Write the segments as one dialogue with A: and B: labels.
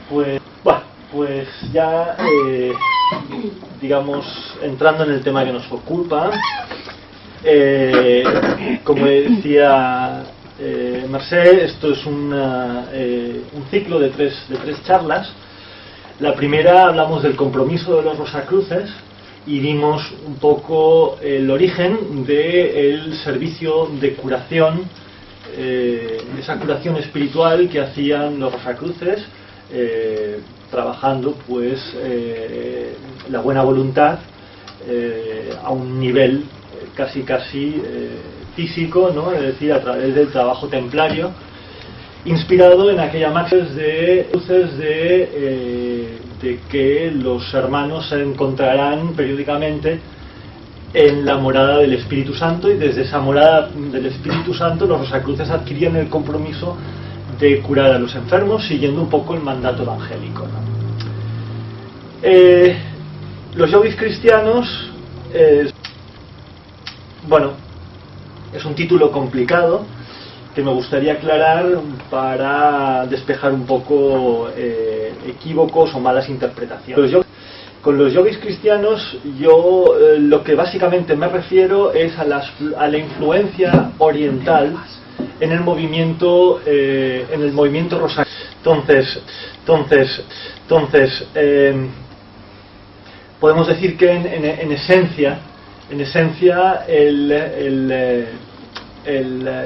A: Pues ya, digamos, entrando en el tema que nos ocupa, como decía Mercé, esto es un ciclo de tres charlas. La primera hablamos del compromiso de los Rosacruces y vimos un poco el origen del servicio de curación, esa curación espiritual que hacían los Rosacruces, trabajando pues la buena voluntad a un nivel casi físico, ¿no? Es decir, a través del trabajo templario, inspirado en aquella máxima de que los hermanos se encontrarán periódicamente en la morada del Espíritu Santo, y desde esa morada del Espíritu Santo los Rosacruces adquirían el compromiso de curar a los enfermos siguiendo un poco el mandato evangélico, ¿no? Los yogis cristianos, es un título complicado que me gustaría aclarar para despejar un poco equívocos o malas interpretaciones. Con los yogis cristianos yo lo que básicamente me refiero es a la influencia oriental en el movimiento Rosacruz. Entonces podemos decir que en esencia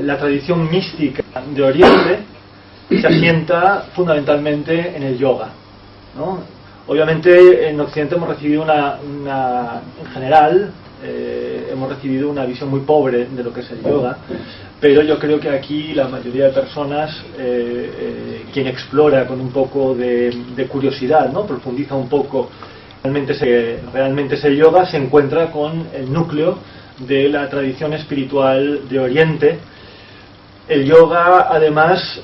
A: la tradición mística de Oriente se asienta fundamentalmente en el yoga, ¿no? Obviamente en Occidente hemos recibido en general hemos recibido una visión muy pobre de lo que es el yoga, pero yo creo que aquí la mayoría de personas, quien explora con un poco de curiosidad, ¿no? Profundiza un poco, realmente ese yoga se encuentra con el núcleo de la tradición espiritual de Oriente. El yoga, además,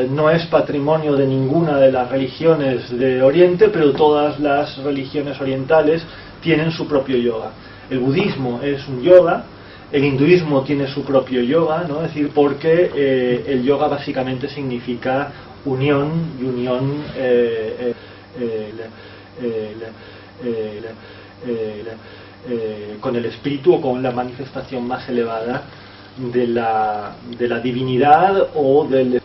A: no es patrimonio de ninguna de las religiones de Oriente, pero todas las religiones orientales tienen su propio yoga. El budismo es un yoga, el hinduismo tiene su propio yoga, ¿no? Es decir, porque el yoga básicamente significa unión y unión con el espíritu o con la manifestación más elevada de la divinidad o del...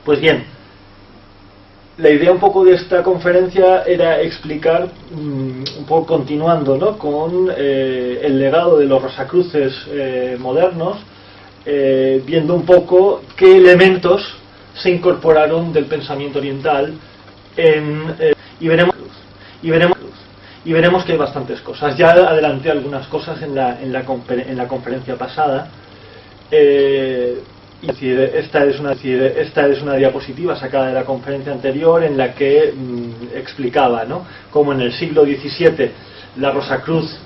A: Pues bien, la idea un poco de esta conferencia era explicar, un poco continuando, ¿no?, con el legado de los Rosacruces modernos, viendo un poco qué elementos se incorporaron del pensamiento oriental y veremos que hay bastantes cosas. Ya adelanté algunas cosas en la conferencia pasada. Esta es una diapositiva sacada de la conferencia anterior en la que explicaba, ¿no?, cómo en el siglo XVII la Rosacruz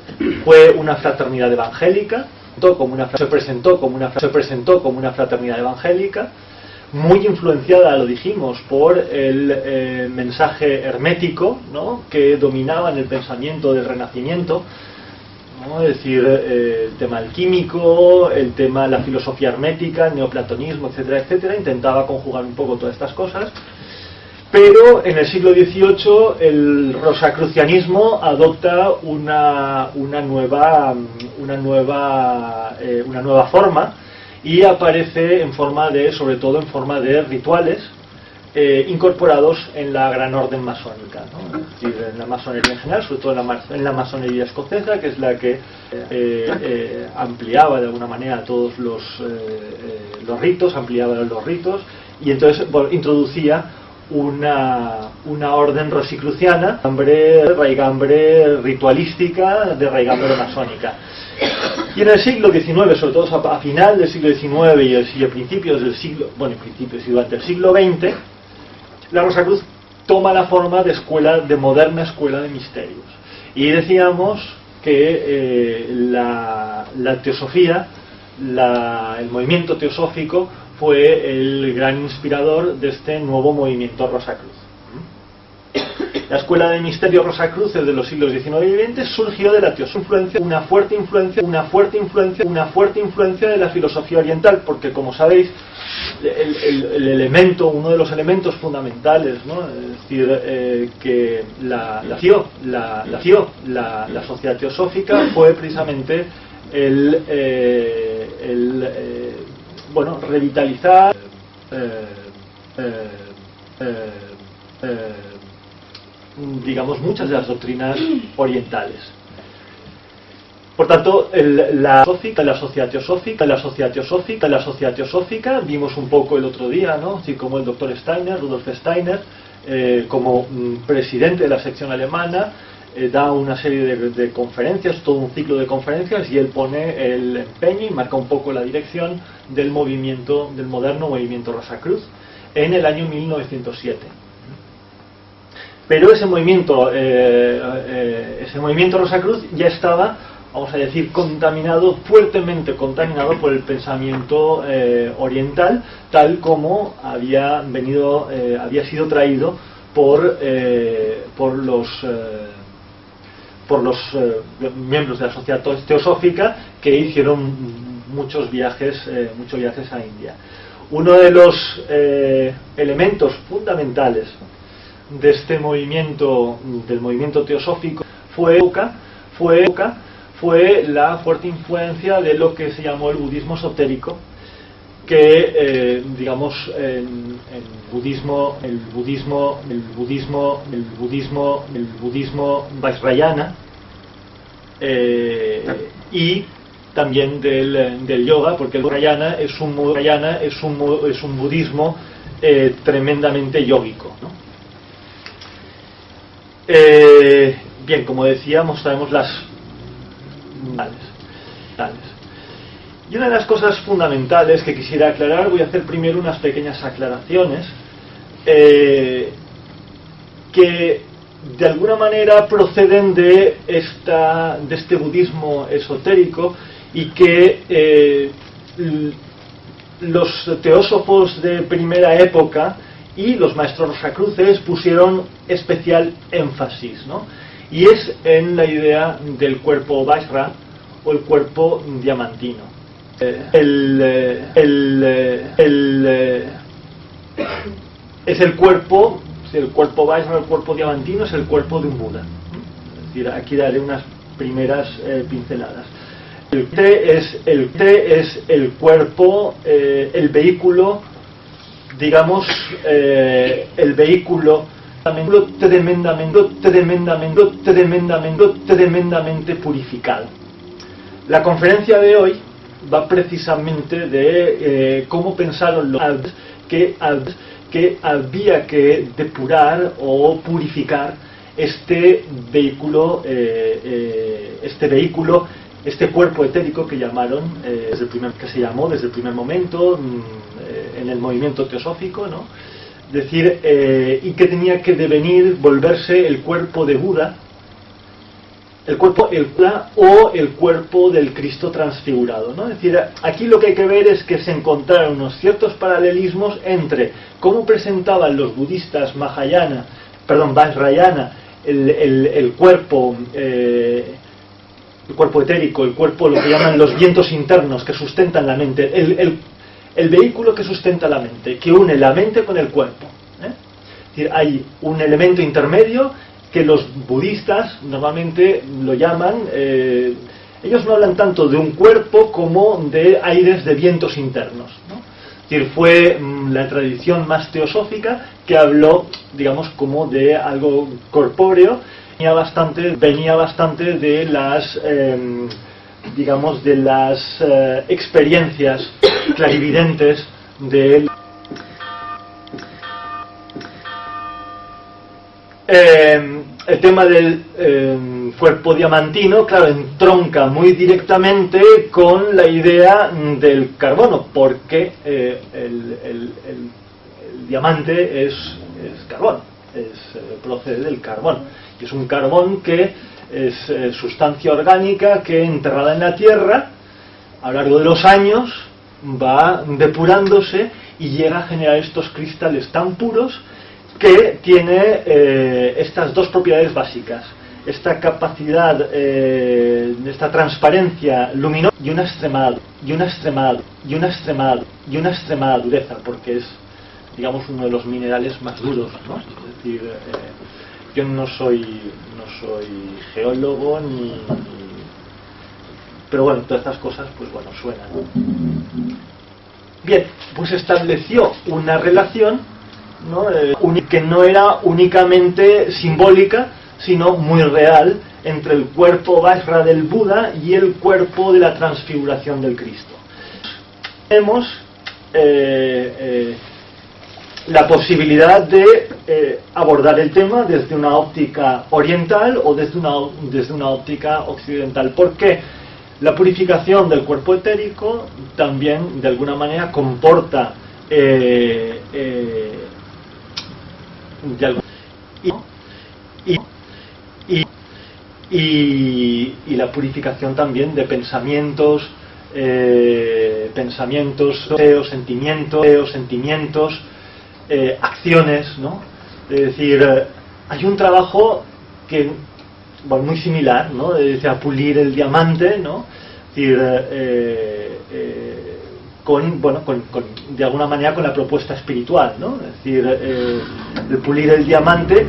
A: fue una fraternidad evangélica, se presentó como una fraternidad evangélica, muy influenciada, lo dijimos, por el mensaje hermético, ¿no?, que dominaba en el pensamiento del Renacimiento, ¿no? Es decir, el tema alquímico, la filosofía hermética, el neoplatonismo, etcétera, etcétera. Intentaba conjugar un poco todas estas cosas, pero en el siglo XVIII el rosacrucianismo adopta una nueva forma, y aparece sobre todo en forma de rituales incorporados en la gran orden masónica, ¿no? Es decir, en la masonería en general, sobre todo en la masonería escocesa, que es la que ampliaba de alguna manera todos los ritos, y entonces introducía una orden rosicruciana, raigambre ritualística, de raigambre masónica. Y en el siglo XIX, sobre todo a final del siglo XIX y a principios del siglo, y durante el siglo XX, la Rosacruz toma la forma de moderna escuela de misterios. Y decíamos que la teosofía, el movimiento teosófico, fue el gran inspirador de este nuevo movimiento Rosacruz. La escuela de misterio Rosacruces de los siglos XIX y XX surgió de la teosofía, una fuerte influencia de la filosofía oriental, porque como sabéis, uno de los elementos fundamentales, ¿no? Es decir, que la sociedad teosófica fue precisamente revitalizar digamos muchas de las doctrinas orientales. Por tanto, la sociedad teosófica, vimos un poco el otro día, ¿no? Así como el doctor Steiner, Rudolf Steiner, como presidente de la sección alemana, da una serie de conferencias, todo un ciclo de conferencias, y él pone el empeño y marca un poco la dirección del moderno movimiento Rosacruz en el año 1907. Pero ese movimiento Rosacruz ya estaba, vamos a decir, fuertemente contaminado por el pensamiento oriental, tal como había sido traído por los miembros de la sociedad teosófica, que hicieron muchos viajes a India. Uno de los elementos fundamentales de este movimiento, del movimiento teosófico, fue la fuerte influencia de lo que se llamó el budismo esotérico, que digamos el budismo Vajrayana, y también del yoga, porque el Vajrayana es un budismo tremendamente yógico, ¿no? Bien, como decíamos, sabemos las tales. Y una de las cosas fundamentales que quisiera aclarar, voy a hacer primero unas pequeñas aclaraciones que de alguna manera proceden de este budismo esotérico, y que los teósofos de primera época y los maestros rosacruces pusieron especial énfasis, ¿no? Y es en la idea del cuerpo Vajra o el cuerpo diamantino. Es el cuerpo Vajra, el cuerpo diamantino, es el cuerpo de un Buda. Es decir, aquí daré unas primeras pinceladas. El es el cuerpo, el vehículo, digamos, el vehículo tremendamente purificado. La conferencia de hoy va precisamente de cómo pensaron los que había que depurar o purificar este vehículo, este cuerpo etérico que llamaron, que se llamó desde el primer momento en el movimiento teosófico, ¿no? Es decir, y que tenía que volverse el cuerpo de Buda, o el cuerpo del Cristo transfigurado, ¿no? Es decir, aquí lo que hay que ver es que se encontraron unos ciertos paralelismos entre cómo presentaban los budistas Vajrayana, el cuerpo etérico, el cuerpo, lo que llaman los vientos internos que sustentan la mente, el vehículo que sustenta la mente, que une la mente con el cuerpo, ¿eh? Es decir, hay un elemento intermedio que los budistas normalmente lo llaman, ellos no hablan tanto de un cuerpo como de aires de vientos internos, ¿no? Es decir, fue la tradición más teosófica que habló, digamos, como de algo corpóreo. Venía bastante de las digamos, de las experiencias clarividentes del el tema del cuerpo diamantino, claro, entronca muy directamente con la idea del carbono, porque el diamante es carbón, procede del carbón, y es un carbón que es sustancia orgánica que, enterrada en la tierra, a lo largo de los años va depurándose y llega a generar estos cristales tan puros que tiene estas dos propiedades básicas: esta capacidad, esta transparencia luminosa y una extremada dureza, porque es, digamos, uno de los minerales más duros, ¿no? Es decir, yo no soy geólogo pero bueno, todas estas cosas, pues bueno, suenan. Bien, pues estableció una relación, ¿no? Que no era únicamente simbólica, sino muy real, entre el cuerpo Vajra del Buda y el cuerpo de la transfiguración del Cristo. Tenemos la posibilidad de abordar el tema desde una óptica oriental o desde una óptica occidental. ¿Por qué? La purificación del cuerpo etérico también, de alguna manera, comporta y la purificación también de pensamientos, deseos, sentimientos, acciones, ¿no? Es decir, hay un trabajo que, bueno, muy similar, ¿no? Es decir, a pulir el diamante, ¿no? Es decir, de alguna manera con la propuesta espiritual, ¿no? Es decir, el pulir el diamante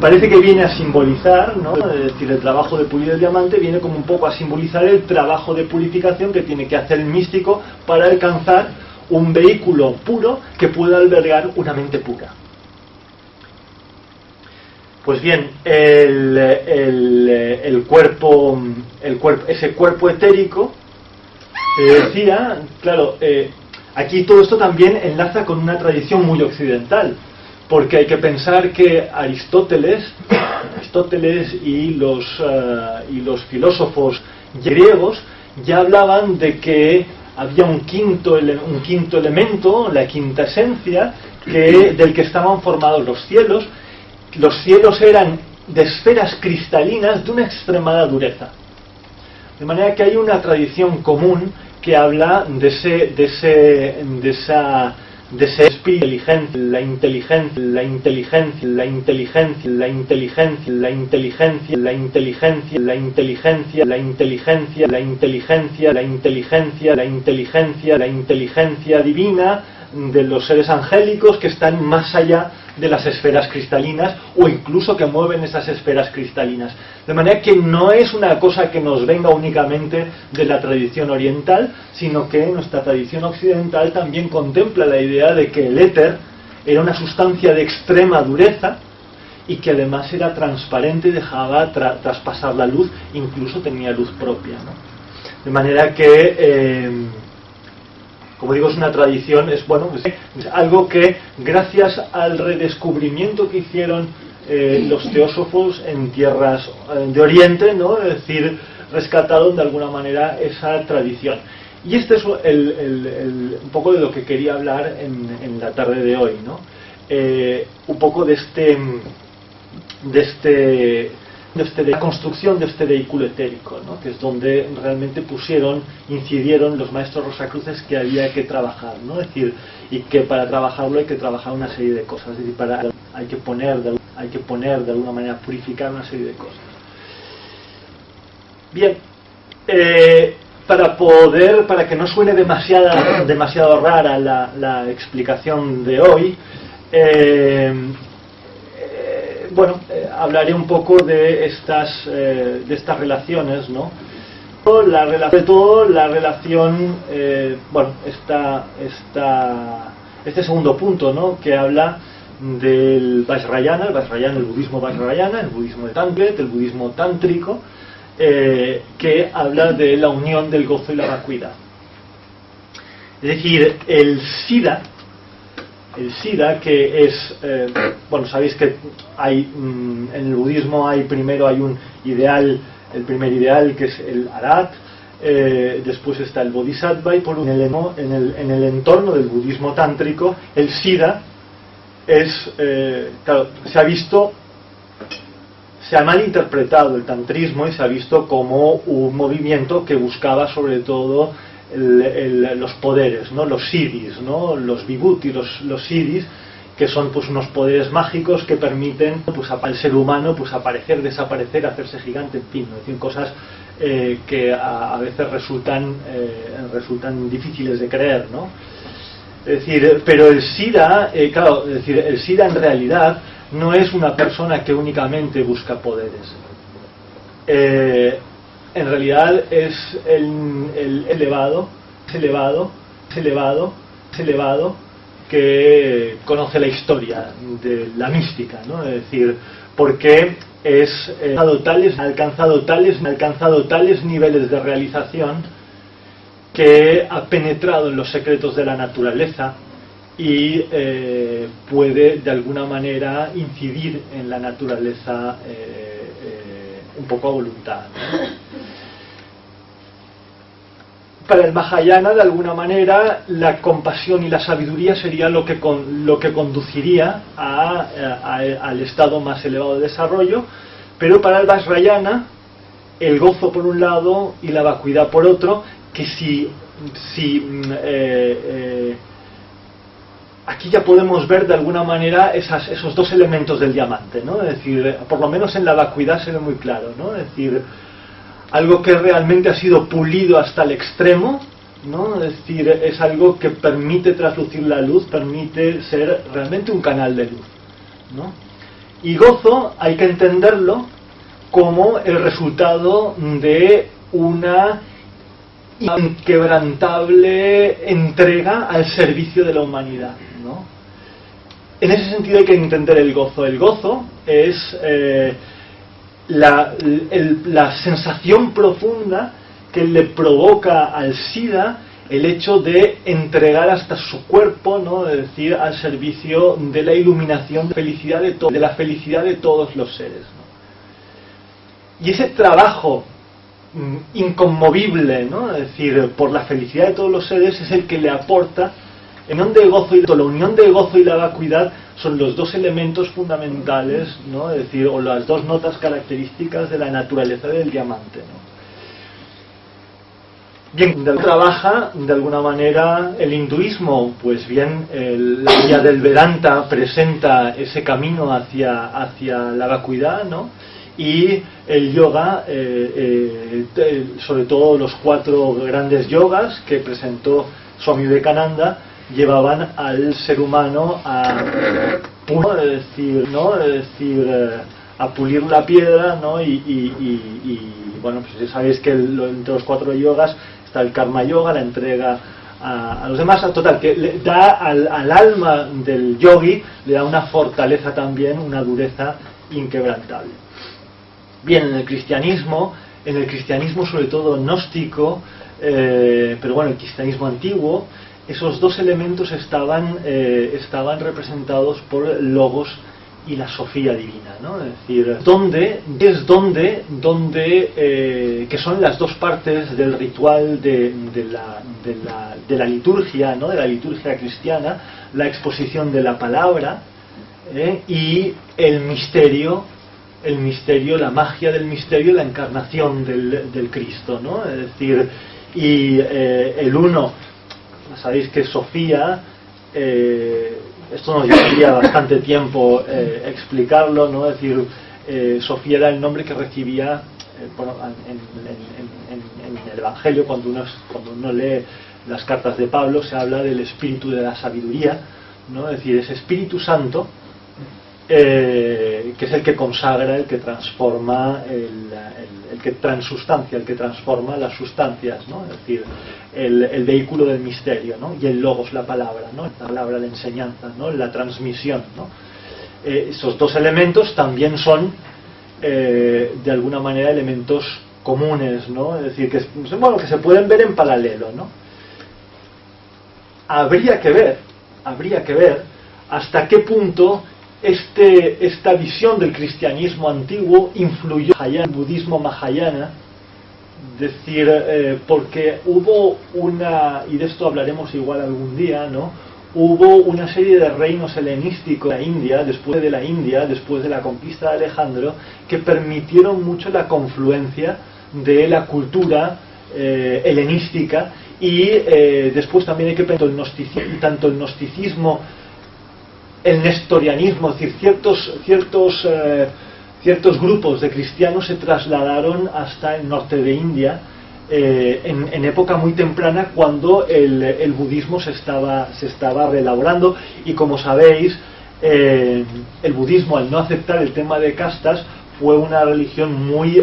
A: parece que viene a simbolizar, ¿no? Es decir, el trabajo de pulir el diamante viene como un poco a simbolizar el trabajo de purificación que tiene que hacer el místico para alcanzar un vehículo puro que pueda albergar una mente pura. Pues bien, ese cuerpo etérico, decía, claro, aquí todo esto también enlaza con una tradición muy occidental, porque hay que pensar que Aristóteles y los filósofos griegos ya hablaban de que había un quinto elemento, la quinta esencia, del que estaban formados los cielos. Los cielos eran de esferas cristalinas de una extremada dureza. De manera que hay una tradición común que habla de esa espíritu, la inteligencia divina de los seres angélicos que están más allá de las esferas cristalinas o incluso que mueven esas esferas cristalinas. De manera que no es una cosa que nos venga únicamente de la tradición oriental, sino que nuestra tradición occidental también contempla la idea de que el éter era una sustancia de extrema dureza y que además era transparente y dejaba traspasar la luz, incluso tenía luz propia, ¿no? De manera que como digo, es una tradición, es algo que gracias al redescubrimiento que hicieron los teósofos en tierras de Oriente, ¿no? Es decir, rescataron de alguna manera esa tradición. Y este es un poco de lo que quería hablar en la tarde de hoy, ¿no? Un poco de la construcción de este vehículo etérico, ¿no? Que es donde realmente incidieron los maestros rosacruces que había que trabajar, ¿no? Es decir, y que para trabajarlo hay que trabajar una serie de cosas, es decir, hay que poner de alguna manera, purificar una serie de cosas. Bien, para que no suene demasiado rara la explicación de hoy, hablaré un poco de estas relaciones, ¿no? La relación, este segundo punto, ¿no? Que habla del Vajrayana, el budismo Vajrayana, el budismo de Tantret, el budismo tántrico, que habla de la unión del gozo y la vacuidad. Es decir, el Siddha, que es, sabéis que hay en el budismo primero hay un ideal, el primer ideal que es el Arat, después está el Bodhisattva, y por en el entorno del budismo tántrico el Siddha es, se ha malinterpretado el tantrismo y se ha visto como un movimiento que buscaba sobre todo los poderes, ¿no? Los siddhis, ¿no? Los vibhuti, los siddhis, que son pues unos poderes mágicos que permiten pues al ser humano pues aparecer, desaparecer, hacerse gigante, en fin, ¿no? Es decir, cosas que a veces resultan difíciles de creer, ¿no? Es decir, pero el Sira, claro, es decir, el Sira en realidad no es una persona que únicamente busca poderes. En realidad es el elevado que conoce la historia de la mística, ¿no? Es decir, porque ha alcanzado tales niveles de realización que ha penetrado en los secretos de la naturaleza y puede de alguna manera incidir en la naturaleza un poco a voluntad, ¿no? Para el Mahayana, de alguna manera, la compasión y la sabiduría sería lo que conduciría al estado más elevado de desarrollo, pero para el Vajrayana, el gozo por un lado y la vacuidad por otro, que aquí ya podemos ver de alguna manera esos dos elementos del diamante, ¿no? Es decir, por lo menos en la vacuidad se ve muy claro, ¿no? Es decir, algo que realmente ha sido pulido hasta el extremo, ¿no? Es decir, es algo que permite traslucir la luz, permite ser realmente un canal de luz, ¿no? Y gozo hay que entenderlo como el resultado de una inquebrantable entrega al servicio de la humanidad, ¿no? En ese sentido hay que entender el gozo. El gozo es la sensación profunda que le provoca al Siddha el hecho de entregar hasta su cuerpo, ¿no? Es decir, al servicio de la iluminación, de la felicidad de todos los seres, ¿no? Y ese trabajo inconmovible, ¿no? Es decir, por la felicidad de todos los seres, es el que le aporta la unión del gozo y la vacuidad son los dos elementos fundamentales, ¿no? Es decir, o las dos notas características de la naturaleza del diamante, ¿no? Bien, trabaja de alguna manera el hinduismo, pues bien, la guía del Vedanta presenta ese camino hacia la vacuidad, ¿no? Y el yoga, sobre todo los 4 grandes yogas que presentó Swami Vivekananda, llevaban al ser humano a pulir la piedra, ¿no? Y bueno, pues ya sabéis que entre los 4 yogas está el karma yoga, la entrega a los demás, total, que le da al alma del yogi, le da una fortaleza también, una dureza inquebrantable. Bien, en el cristianismo sobre todo gnóstico, pero bueno, el cristianismo antiguo, esos dos elementos estaban representados por el Logos y la Sofía divina, ¿no? Es decir, que son las dos partes del ritual de la liturgia, ¿no? De la liturgia cristiana, la exposición de la palabra, y el misterio, la magia del misterio, la encarnación del Cristo, ¿no? Es decir, y el uno, sabéis que Sofía, esto nos llevaría bastante tiempo explicarlo, ¿no? Es decir, Sofía era el nombre que recibía en el Evangelio, cuando uno lee las cartas de Pablo, se habla del espíritu de la sabiduría, ¿no? Es decir, ese Espíritu Santo, que es el que consagra, el que transforma, el que transustancia, el que transforma las sustancias, ¿no? Es decir, el vehículo del misterio, ¿no? Y el logos, la palabra, ¿no? La palabra de enseñanza, ¿no? La transmisión, ¿no? Esos dos elementos también son de alguna manera elementos comunes, ¿no? Es decir, que se pueden ver en paralelo, ¿no? Habría que ver hasta qué punto esta visión del cristianismo antiguo influyó en el budismo mahayana, es decir, porque hubo y de esto hablaremos igual algún día, ¿no? Hubo una serie de reinos helenísticos de la India, después de la conquista de Alejandro, que permitieron mucho la confluencia de la cultura helenística y después también hay que pensar tanto el gnosticismo el nestorianismo, es decir, ciertos grupos de cristianos se trasladaron hasta el norte de India en época muy temprana, cuando el budismo se estaba reelaborando. Y como sabéis, el budismo, al no aceptar el tema de castas, fue una religión muy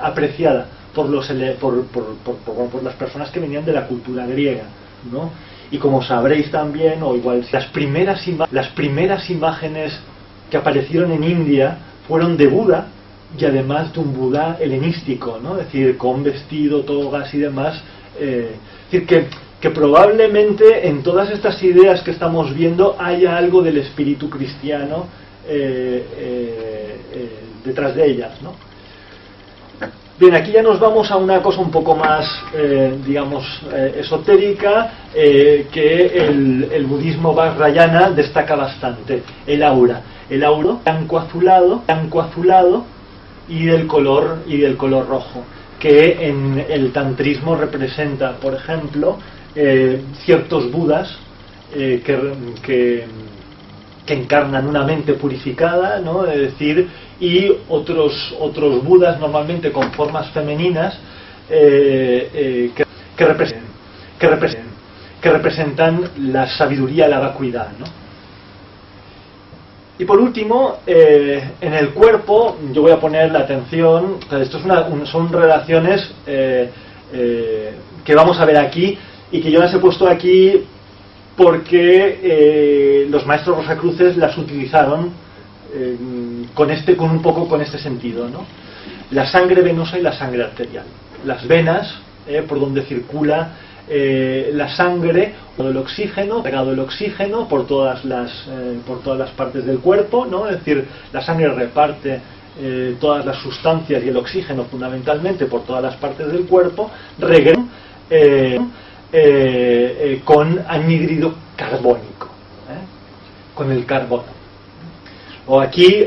A: apreciada por las personas que venían de la cultura griega, ¿no? Y como sabréis también, o igual, las primeras imágenes que aparecieron en India fueron de Buda, y además de un Buda helenístico, ¿no? Es decir, con vestido, togas y demás. Es decir, que probablemente en todas estas ideas que estamos viendo haya algo del espíritu cristiano detrás de ellas, ¿no? Bien, aquí ya nos vamos a una cosa un poco más, esotérica, que el budismo vajrayana destaca bastante: el aura blanco azulado y del color rojo, que en el tantrismo representa, por ejemplo, ciertos budas que encarnan una mente purificada, ¿no? Es decir, y otros budas, normalmente con formas femeninas, que representan la sabiduría, la vacuidad, ¿no? Y por último, en el cuerpo, yo voy a poner la atención. Esto son relaciones que vamos a ver aquí, y que yo las he puesto aquí porque los maestros rosacruces las utilizaron con este sentido, ¿no? La sangre venosa y la sangre arterial. Las venas, por donde circula la sangre, el oxígeno, pegado el oxígeno por todas las partes del cuerpo, ¿no? Es decir, la sangre reparte todas las sustancias y el oxígeno fundamentalmente por todas las partes del cuerpo, regresan con anhídrido carbónico, con el carbono. O aquí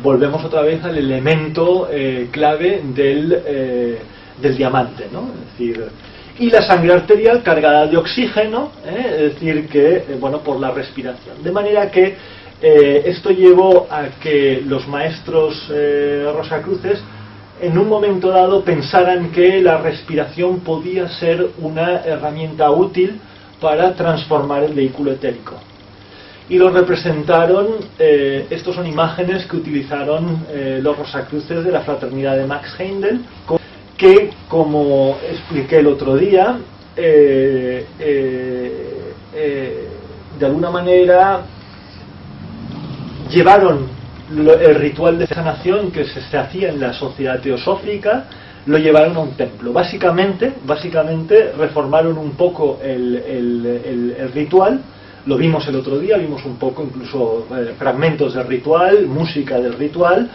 A: volvemos otra vez al elemento clave del diamante, ¿no? Es decir, y la sangre arterial cargada de oxígeno, es decir, que por la respiración. De manera que esto llevó a que los maestros rosacruces en un momento dado pensaran que la respiración podía ser una herramienta útil para transformar el vehículo etérico. Y lo representaron, estos son imágenes que utilizaron los rosacruces de la fraternidad de Max Heindel, que, como expliqué el otro día, de alguna manera llevaron el ritual de sanación que se hacía en la sociedad teosófica, lo llevaron a un templo. Básicamente reformaron un poco el ritual. Lo vimos el otro día, vimos un poco incluso fragmentos del ritual, música del ritual.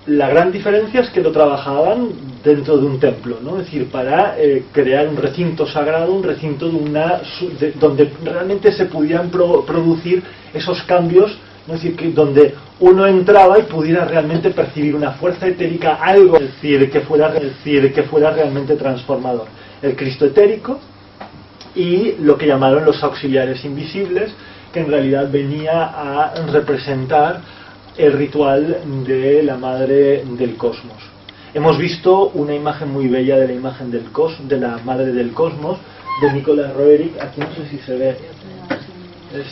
A: La gran diferencia es que lo trabajaban dentro de un templo, ¿no? Es decir, para crear un recinto sagrado, un recinto donde realmente se pudieran producir esos cambios, ¿no? Es decir, que donde uno entraba y pudiera realmente percibir una fuerza etérica, algo, es decir, que fuera realmente transformador. El Cristo etérico y lo que llamaron los auxiliares invisibles, que en realidad venía a representar el ritual de la Madre del Cosmos. Hemos visto una imagen muy bella de la imagen de la Madre del Cosmos, de Nicolas Roerich. Aquí no sé si se ve,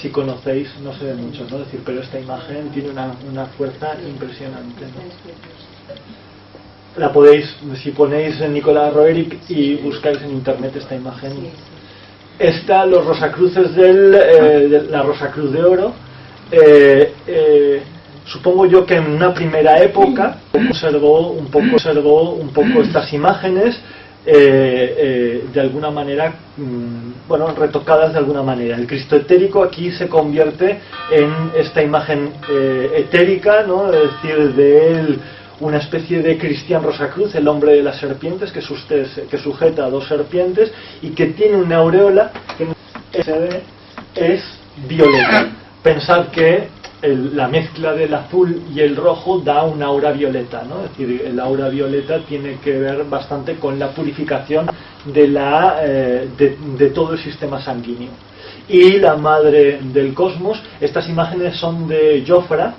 A: si conocéis, no se ve mucho, ¿no? Es decir, pero esta imagen tiene una fuerza impresionante, ¿no? La podéis, si ponéis en Nicolas Roerich y buscáis en internet esta imagen. Los rosacruces de la Rosacruz de Oro. Supongo yo que en una primera época observó un poco estas imágenes, de alguna manera, retocadas de alguna manera. El Cristo etérico aquí se convierte en esta imagen etérica, ¿no? Es decir, de una especie de Cristián Rosacruz, el hombre de las serpientes, que sujeta a dos serpientes y que tiene una aureola que es violeta. Pensad que la mezcla del azul y el rojo da una aura violeta, ¿no? Es decir, el aura violeta tiene que ver bastante con la purificación de todo el sistema sanguíneo. Y la madre del cosmos, estas imágenes son de Jofra,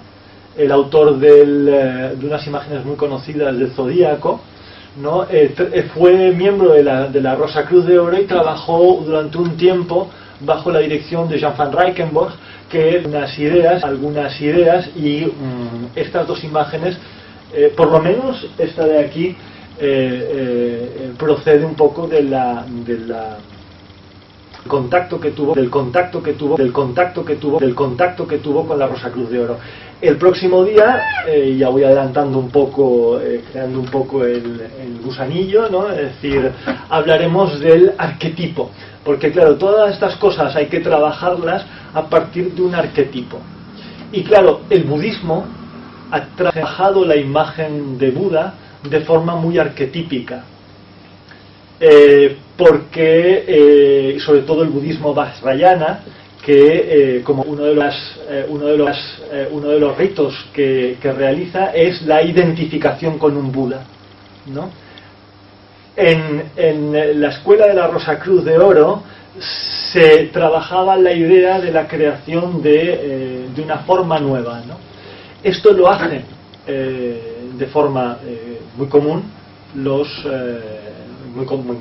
A: el autor de unas imágenes muy conocidas del Zodíaco, ¿no? Fue miembro de la Rosa Cruz de Oro y trabajó durante un tiempo bajo la dirección de Jan van Reichenborch, que algunas ideas y estas dos imágenes, por lo menos esta de aquí, procede un poco del contacto que tuvo con la Rosa Cruz de Oro. El próximo día, ya voy adelantando un poco, creando un poco el gusanillo, ¿no? Es decir, hablaremos del arquetipo, porque claro, todas estas cosas hay que trabajarlas a partir de un arquetipo. Y claro, el budismo ha trabajado la imagen de Buda de forma muy arquetípica, porque sobre todo el budismo vajrayana, que como uno de los ritos que realiza es la identificación con un Buda, ¿no? En la escuela de la Rosa Cruz de Oro se trabajaba la idea de la creación de una forma nueva, ¿no? Esto lo hacen de forma muy común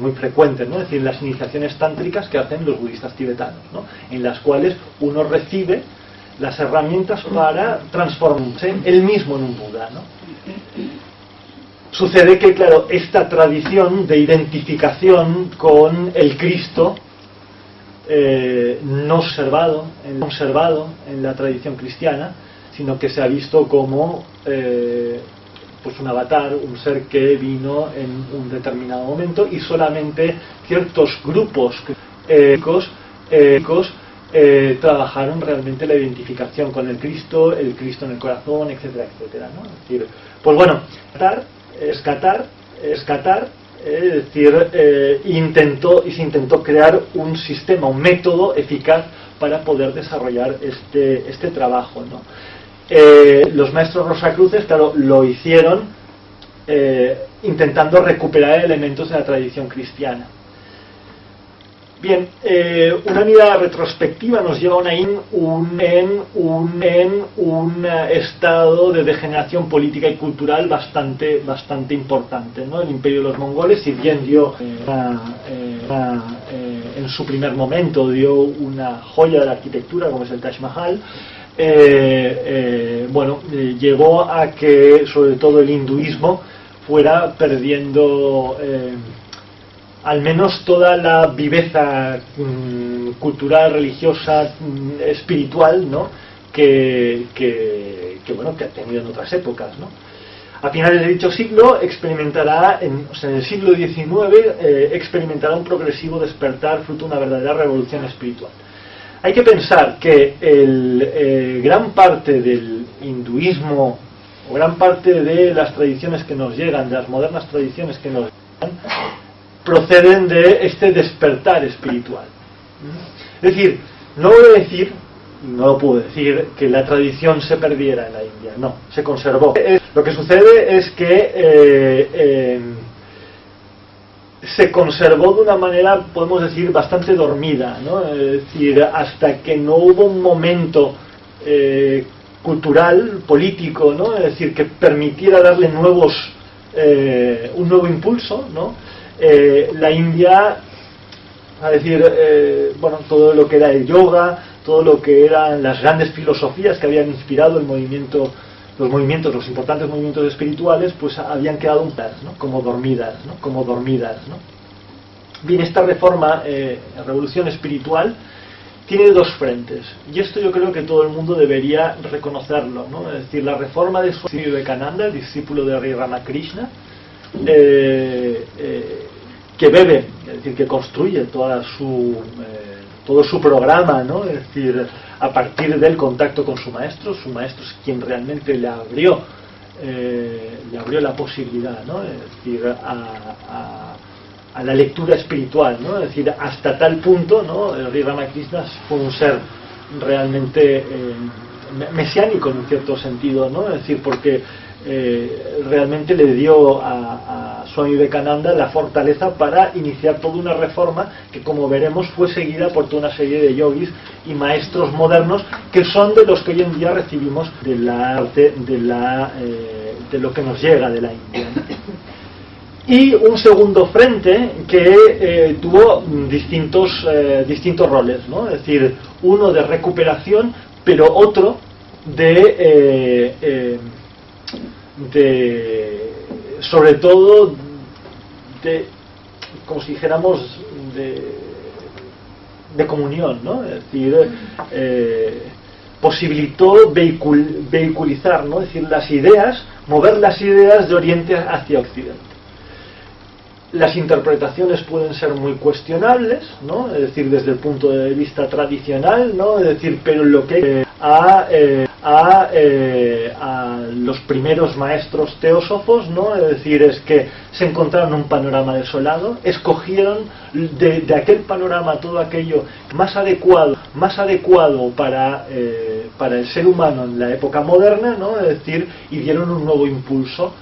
A: muy frecuentes, ¿no? Es decir, las iniciaciones tántricas que hacen los budistas tibetanos, ¿no? En las cuales uno recibe las herramientas para transformarse él mismo en un Buda, ¿no? Sucede que, claro, esta tradición de identificación con el Cristo no observado en la tradición cristiana, sino que se ha visto como pues un avatar, un ser que vino en un determinado momento, y solamente ciertos grupos trabajaron realmente la identificación con el Cristo en el corazón, etcétera, etcétera, ¿no? Es decir, pues bueno, rescatar, es decir, se intentó crear un sistema, un método eficaz para poder desarrollar este trabajo, ¿no? Los maestros Rosacruces, claro, lo hicieron intentando recuperar elementos de la tradición cristiana. Bien, una mirada retrospectiva nos lleva en un estado de degeneración política y cultural bastante importante, ¿no? El imperio de los mongoles, si bien dio en su primer momento dio una joya de la arquitectura como es el Taj Mahal, llegó a que sobre todo el hinduismo fuera perdiendo al menos toda la viveza cultural, religiosa, espiritual, ¿no? que ha tenido en otras épocas, ¿no? A finales de dicho siglo experimentará, en el siglo XIX, experimentará un progresivo despertar fruto de una verdadera revolución espiritual. Hay que pensar que gran parte del hinduismo, o gran parte de las tradiciones que nos llegan, de las modernas tradiciones que nos llegan, proceden de este despertar espiritual. Es decir, no puedo decir que la tradición se perdiera en la India, no, se conservó. Lo que sucede es que se conservó de una manera, podemos decir, bastante dormida, ¿no? Es decir, hasta que no hubo un momento cultural, político, ¿no? Es decir, que permitiera darle un nuevo impulso, ¿no? La India, todo lo que era el yoga, todo lo que eran las grandes filosofías que habían inspirado los importantes movimientos espirituales, pues habían quedado como dormidas, ¿no? Bien, esta revolución espiritual, tiene dos frentes, y esto yo creo que todo el mundo debería reconocerlo, ¿no? Es decir, la reforma de Swami Vivekananda, el discípulo de Sri Ramakrishna, que bebe, es decir, que construye todo su programa, ¿no? Es decir, a partir del contacto con su maestro es quien realmente le abrió la posibilidad, ¿no? Es decir, a la lectura espiritual, ¿no? Es decir, hasta tal punto, ¿no? Sri Ramakrishna fue un ser realmente mesiánico en un cierto sentido, ¿no? Es decir, porque realmente le dio a Swami Vivekananda la fortaleza para iniciar toda una reforma que, como veremos, fue seguida por toda una serie de yogis y maestros modernos que son de los que hoy en día recibimos de lo que nos llega de la India. Y un segundo frente que tuvo distintos roles, ¿no? Es decir, uno de recuperación, pero otro sobre todo como si dijéramos de comunión, ¿no? Es decir, posibilitó vehiculizar, ¿no? Es decir, las ideas, mover las ideas de Oriente hacia Occidente. Las interpretaciones pueden ser muy cuestionables, ¿no? Es decir, desde el punto de vista tradicional, ¿no? Es decir, pero lo que a los primeros maestros teósofos, ¿no? Es decir, es que se encontraron un panorama desolado, escogieron de aquel panorama todo aquello más adecuado para el ser humano en la época moderna, ¿no? Es decir, y dieron un nuevo impulso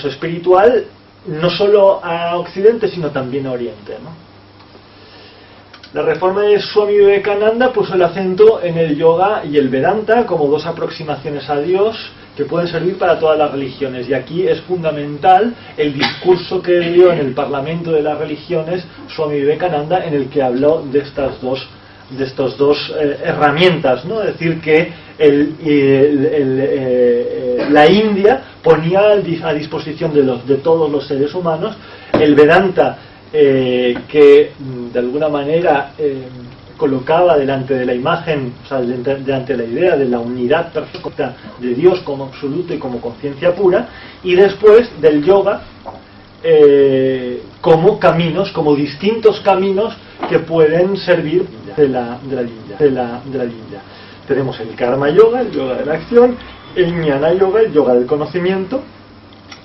A: espiritual, no solo a Occidente, sino también a Oriente, ¿no? La reforma de Swami Vivekananda puso el acento en el yoga y el Vedanta como dos aproximaciones a Dios que pueden servir para todas las religiones, y aquí es fundamental el discurso que dio en el Parlamento de las Religiones Swami Vivekananda, en el que habló de estas dos herramientas, ¿no? Es decir, que la India ponía a disposición de todos los seres humanos el Vedanta, que de alguna manera colocaba delante de la imagen, o sea, delante de la idea de la unidad perfecta de Dios como absoluto y como conciencia pura, y después del yoga como caminos, como distintos caminos que pueden servir de la India. Tenemos el Karma Yoga, el yoga de la acción, el Jnana Yoga, el yoga del conocimiento,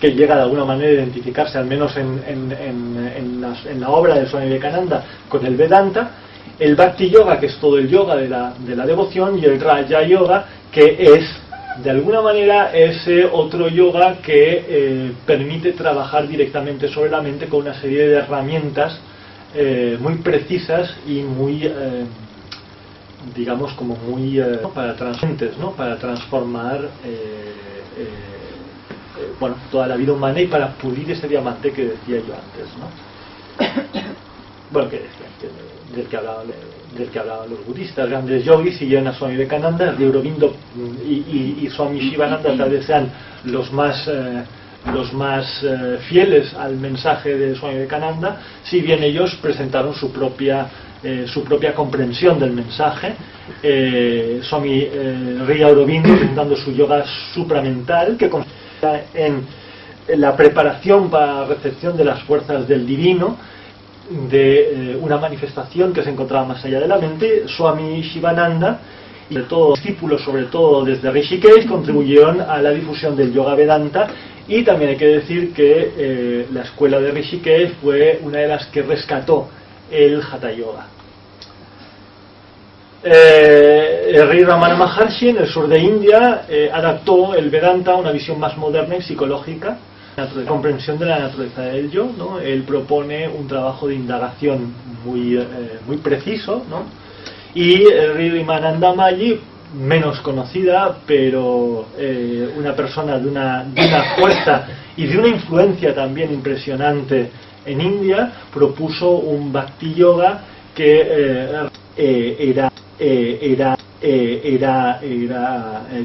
A: que llega de alguna manera a identificarse, al menos en la obra de Swami Vivekananda, con el Vedanta, el Bhakti Yoga, que es todo el yoga de la devoción, y el Raja Yoga, que es de alguna manera ese otro yoga que permite trabajar directamente sobre la mente con una serie de herramientas muy precisas y muy digamos como muy para transformar bueno, toda la vida humana y para pulir ese diamante que decía yo antes, ¿no? Bueno, que decía del que hablaban los budistas, grandes yogis siguieron a Swami Vivekananda. Sri Aurobindo y Swami Shivananda tal vez sean los más fieles al mensaje de Swami Vivekananda, si bien ellos presentaron su propia comprensión del mensaje. Swami Sri Aurobindo presentando su yoga supramental, que consiste en la preparación para la recepción de las fuerzas del divino, de una manifestación que se encontraba más allá de la mente. Swami Shivananda y todos los discípulos, sobre todo desde Rishikesh, contribuyeron a la difusión del yoga Vedanta, y también hay que decir que la escuela de Rishikesh fue una de las que rescató el Hatha Yoga. Sri Ramana Maharshi, en el sur de India, adaptó el Vedanta a una visión más moderna y psicológica, comprensión de la naturaleza del yo, ¿no? Él propone un trabajo de indagación muy preciso, ¿no? Y Sri Rimananda Mayi, menos conocida, pero una persona de una fuerza y de una influencia también impresionante en India, propuso un Bhakti Yoga que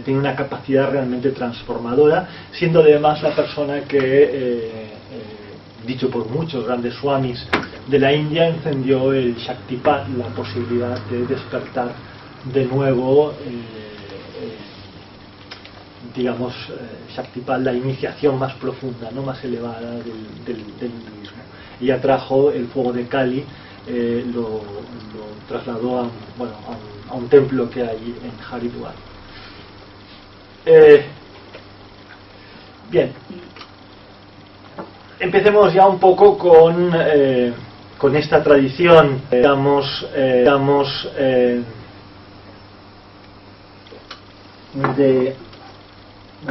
A: tiene una capacidad realmente transformadora, siendo además la persona que, dicho por muchos grandes swamis de la India, encendió el Shaktipat, la posibilidad de despertar de nuevo, digamos, Shaktipat, la iniciación más profunda, no más elevada del hinduismo. Y atrajo el fuego de Kali, lo trasladó a un templo que hay en Haridwar. Bien, empecemos ya un poco con esta tradición,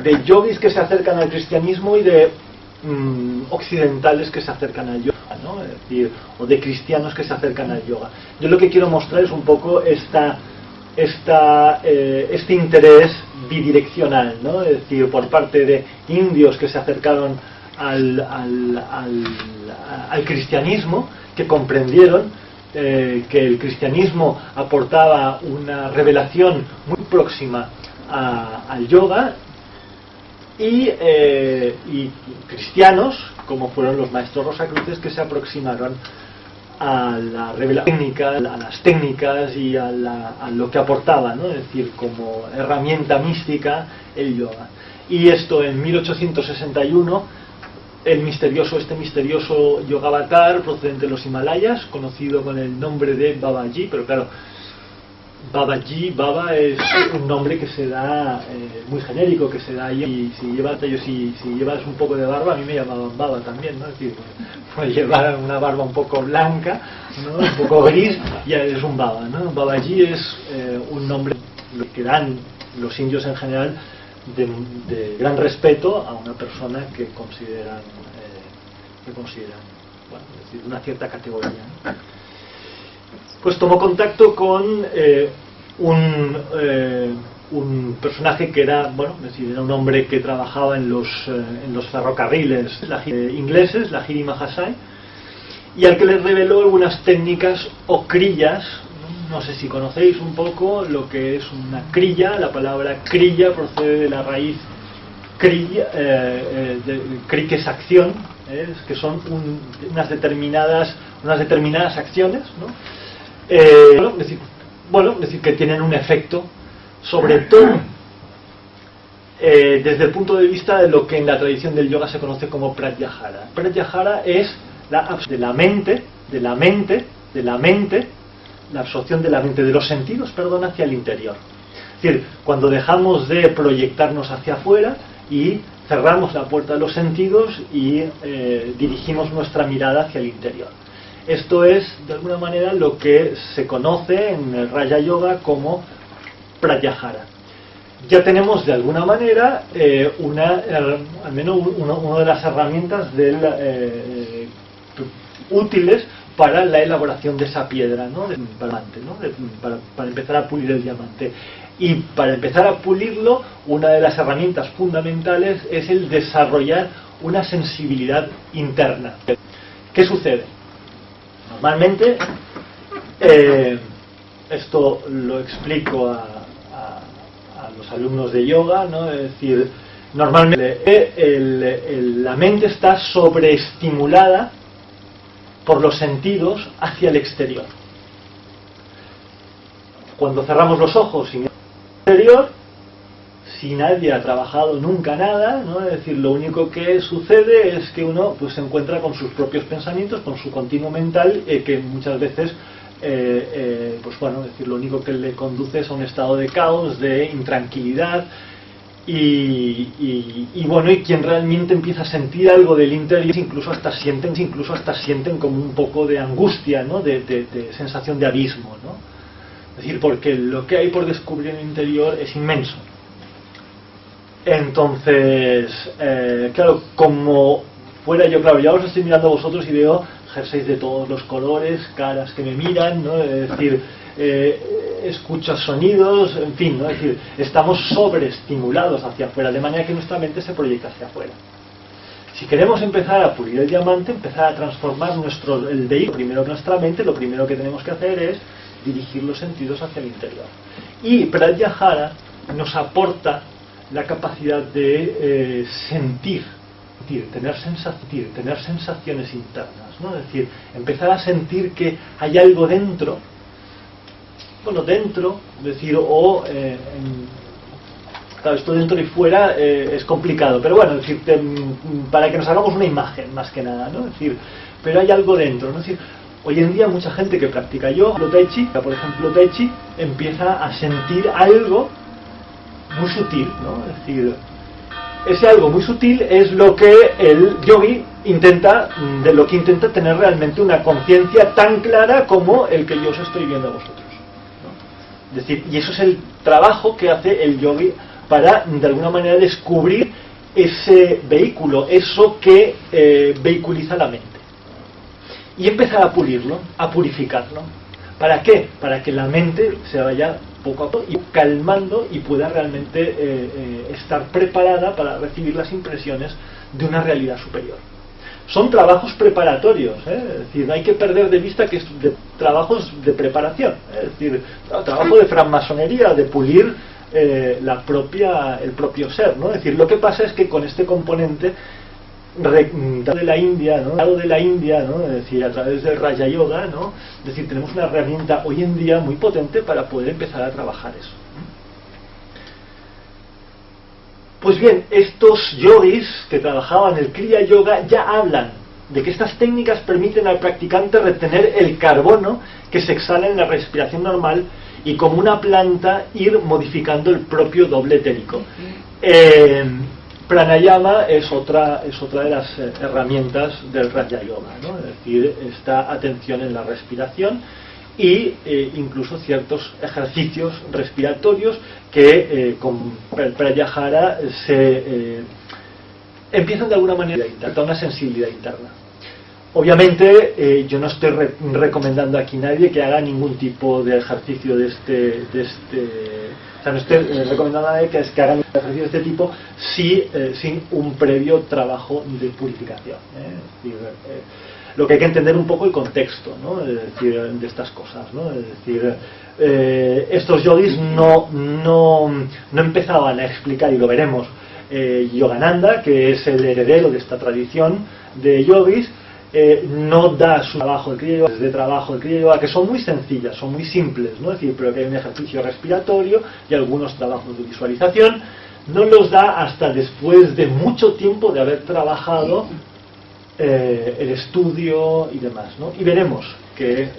A: de yogis que se acercan al cristianismo y de occidentales que se acercan al yoga, ¿no? Es decir, o de cristianos que se acercan al yoga. Yo lo que quiero mostrar es un poco este interés bidireccional, ¿no? Es decir, por parte de indios que se acercaron al cristianismo, que comprendieron que el cristianismo aportaba una revelación muy próxima al yoga, y cristianos, como fueron los maestros rosacruces, que se aproximaron a la revelación técnica, a las técnicas y a lo que aportaba, ¿no? Es decir, como herramienta mística el yoga. Y esto en 1861, este misterioso Yogavatar procedente de los Himalayas, conocido con el nombre de Babaji, pero claro, Baba es un nombre que se da muy genérico, que se da ahí, y si llevas un poco de barba, a mí me llamaban Baba también, ¿no? Es decir, pues llevar una barba un poco blanca, ¿no? Un poco gris, ya es un Baba, ¿no? Babaji es un nombre que dan los indios en general de gran respeto a una persona que consideran bueno, es decir, una cierta categoría, ¿no? Pues tomó contacto con un personaje que era, bueno, es decir, era un hombre que trabajaba en los ferrocarriles ingleses, la Lahiri Mahasai, y al que les reveló algunas técnicas o crillas. No sé si conocéis un poco lo que es una crilla. La palabra crilla procede de la raíz crilla, que es acción, que son unas determinadas acciones, ¿no? Es decir, que tienen un efecto, sobre todo desde el punto de vista de lo que en la tradición del yoga se conoce como pratyahara. Pratyahara es la absorción de la mente, la absorción de la mente, de los sentidos, hacia el interior. Es decir, cuando dejamos de proyectarnos hacia afuera y cerramos la puerta de los sentidos y dirigimos nuestra mirada hacia el interior. Esto es, de alguna manera, lo que se conoce en el Raja Yoga como pratyahara. Ya tenemos, de alguna manera, al menos una de las herramientas útiles para la elaboración de esa piedra, ¿no? Para empezar a pulir el diamante. Y para empezar a pulirlo, una de las herramientas fundamentales es el desarrollar una sensibilidad interna. ¿Qué sucede? Normalmente, esto lo explico a los alumnos de yoga, ¿no? Es decir, normalmente la mente está sobreestimulada por los sentidos hacia el exterior. Cuando cerramos los ojos sin el exterior, si nadie ha trabajado nunca nada, ¿no? Es decir, lo único que sucede es que uno pues se encuentra con sus propios pensamientos, con su continuo mental, que muchas veces pues bueno, es decir, lo único que le conduce es a un estado de caos, de intranquilidad, y bueno, y quien realmente empieza a sentir algo del interior, incluso hasta sienten como un poco de angustia, ¿no? de sensación de abismo, ¿no? Es decir, porque lo que hay por descubrir en el interior es inmenso. Entonces, claro, como fuera yo, claro, ya os estoy mirando a vosotros y veo jerseys de todos los colores, caras que me miran, ¿no? Es decir, escuchas sonidos, en fin, ¿no? Es decir, estamos sobreestimulados hacia afuera, de manera que nuestra mente se proyecta hacia afuera. Si queremos empezar a pulir el diamante, empezar a transformar el vehículo, primero nuestra mente, lo primero que tenemos que hacer es dirigir los sentidos hacia el interior. Y Pratyahara nos aporta la capacidad de tener sensaciones internas, ¿no? Es decir, empezar a sentir que hay algo dentro, es decir, claro, esto dentro y fuera es complicado, pero bueno, es decir, para que nos hagamos una imagen más que nada, ¿no? Es decir, pero hay algo dentro, ¿no? Es decir, hoy en día mucha gente que practica yoga, Tai Chi, por ejemplo Tai Chi, empieza a sentir algo muy sutil, ¿no? Es decir, ese algo muy sutil es lo que el yogi intenta tener realmente una conciencia tan clara como el que yo os estoy viendo a vosotros, ¿no? Es decir, y eso es el trabajo que hace el yogi para de alguna manera descubrir ese vehículo, eso que vehiculiza la mente, y empezar a pulirlo, a purificarlo. ¿Para qué? Para que la mente se vaya poco a poco y calmando y pueda realmente estar preparada para recibir las impresiones de una realidad superior. Son trabajos preparatorios, es decir, no hay que perder de vista que es de trabajos de preparación, es decir, trabajo de francmasonería, de pulir el propio ser, ¿no? Es decir, lo que pasa es que con este componente de la India, ¿no? Es decir, a través del Raja Yoga, ¿no? Es decir, tenemos una herramienta hoy en día muy potente para poder empezar a trabajar eso. Pues bien, estos yogis que trabajaban el Kriya Yoga ya hablan de que estas técnicas permiten al practicante retener el carbono que se exhala en la respiración normal y, como una planta, ir modificando el propio doble etérico. Pranayama es otra de las herramientas del Raja Yoga, ¿no? Es decir, esta atención en la respiración y incluso ciertos ejercicios respiratorios que con Pratyahara se empiezan de alguna manera a dar una sensibilidad interna. Obviamente yo no estoy recomendando aquí a nadie que haga ningún tipo de ejercicio de este o sea, no estoy recomendando a nadie que hagan ejercicios de este tipo sin un previo trabajo de purificación, Es decir, lo que hay que entender un poco el contexto, ¿no? Es decir, de estas cosas, ¿no? Es decir, estos yogis no empezaban a explicar, y lo veremos, Yogananda, que es el heredero de esta tradición de yogis, no da su trabajo de Kriya Yoga, de trabajo de Kriya Yoga, que son muy sencillas, son muy simples, ¿no? Es decir, pero que hay un ejercicio respiratorio y algunos trabajos de visualización, no los da hasta después de mucho tiempo de haber trabajado el estudio y demás, ¿no? Y veremos que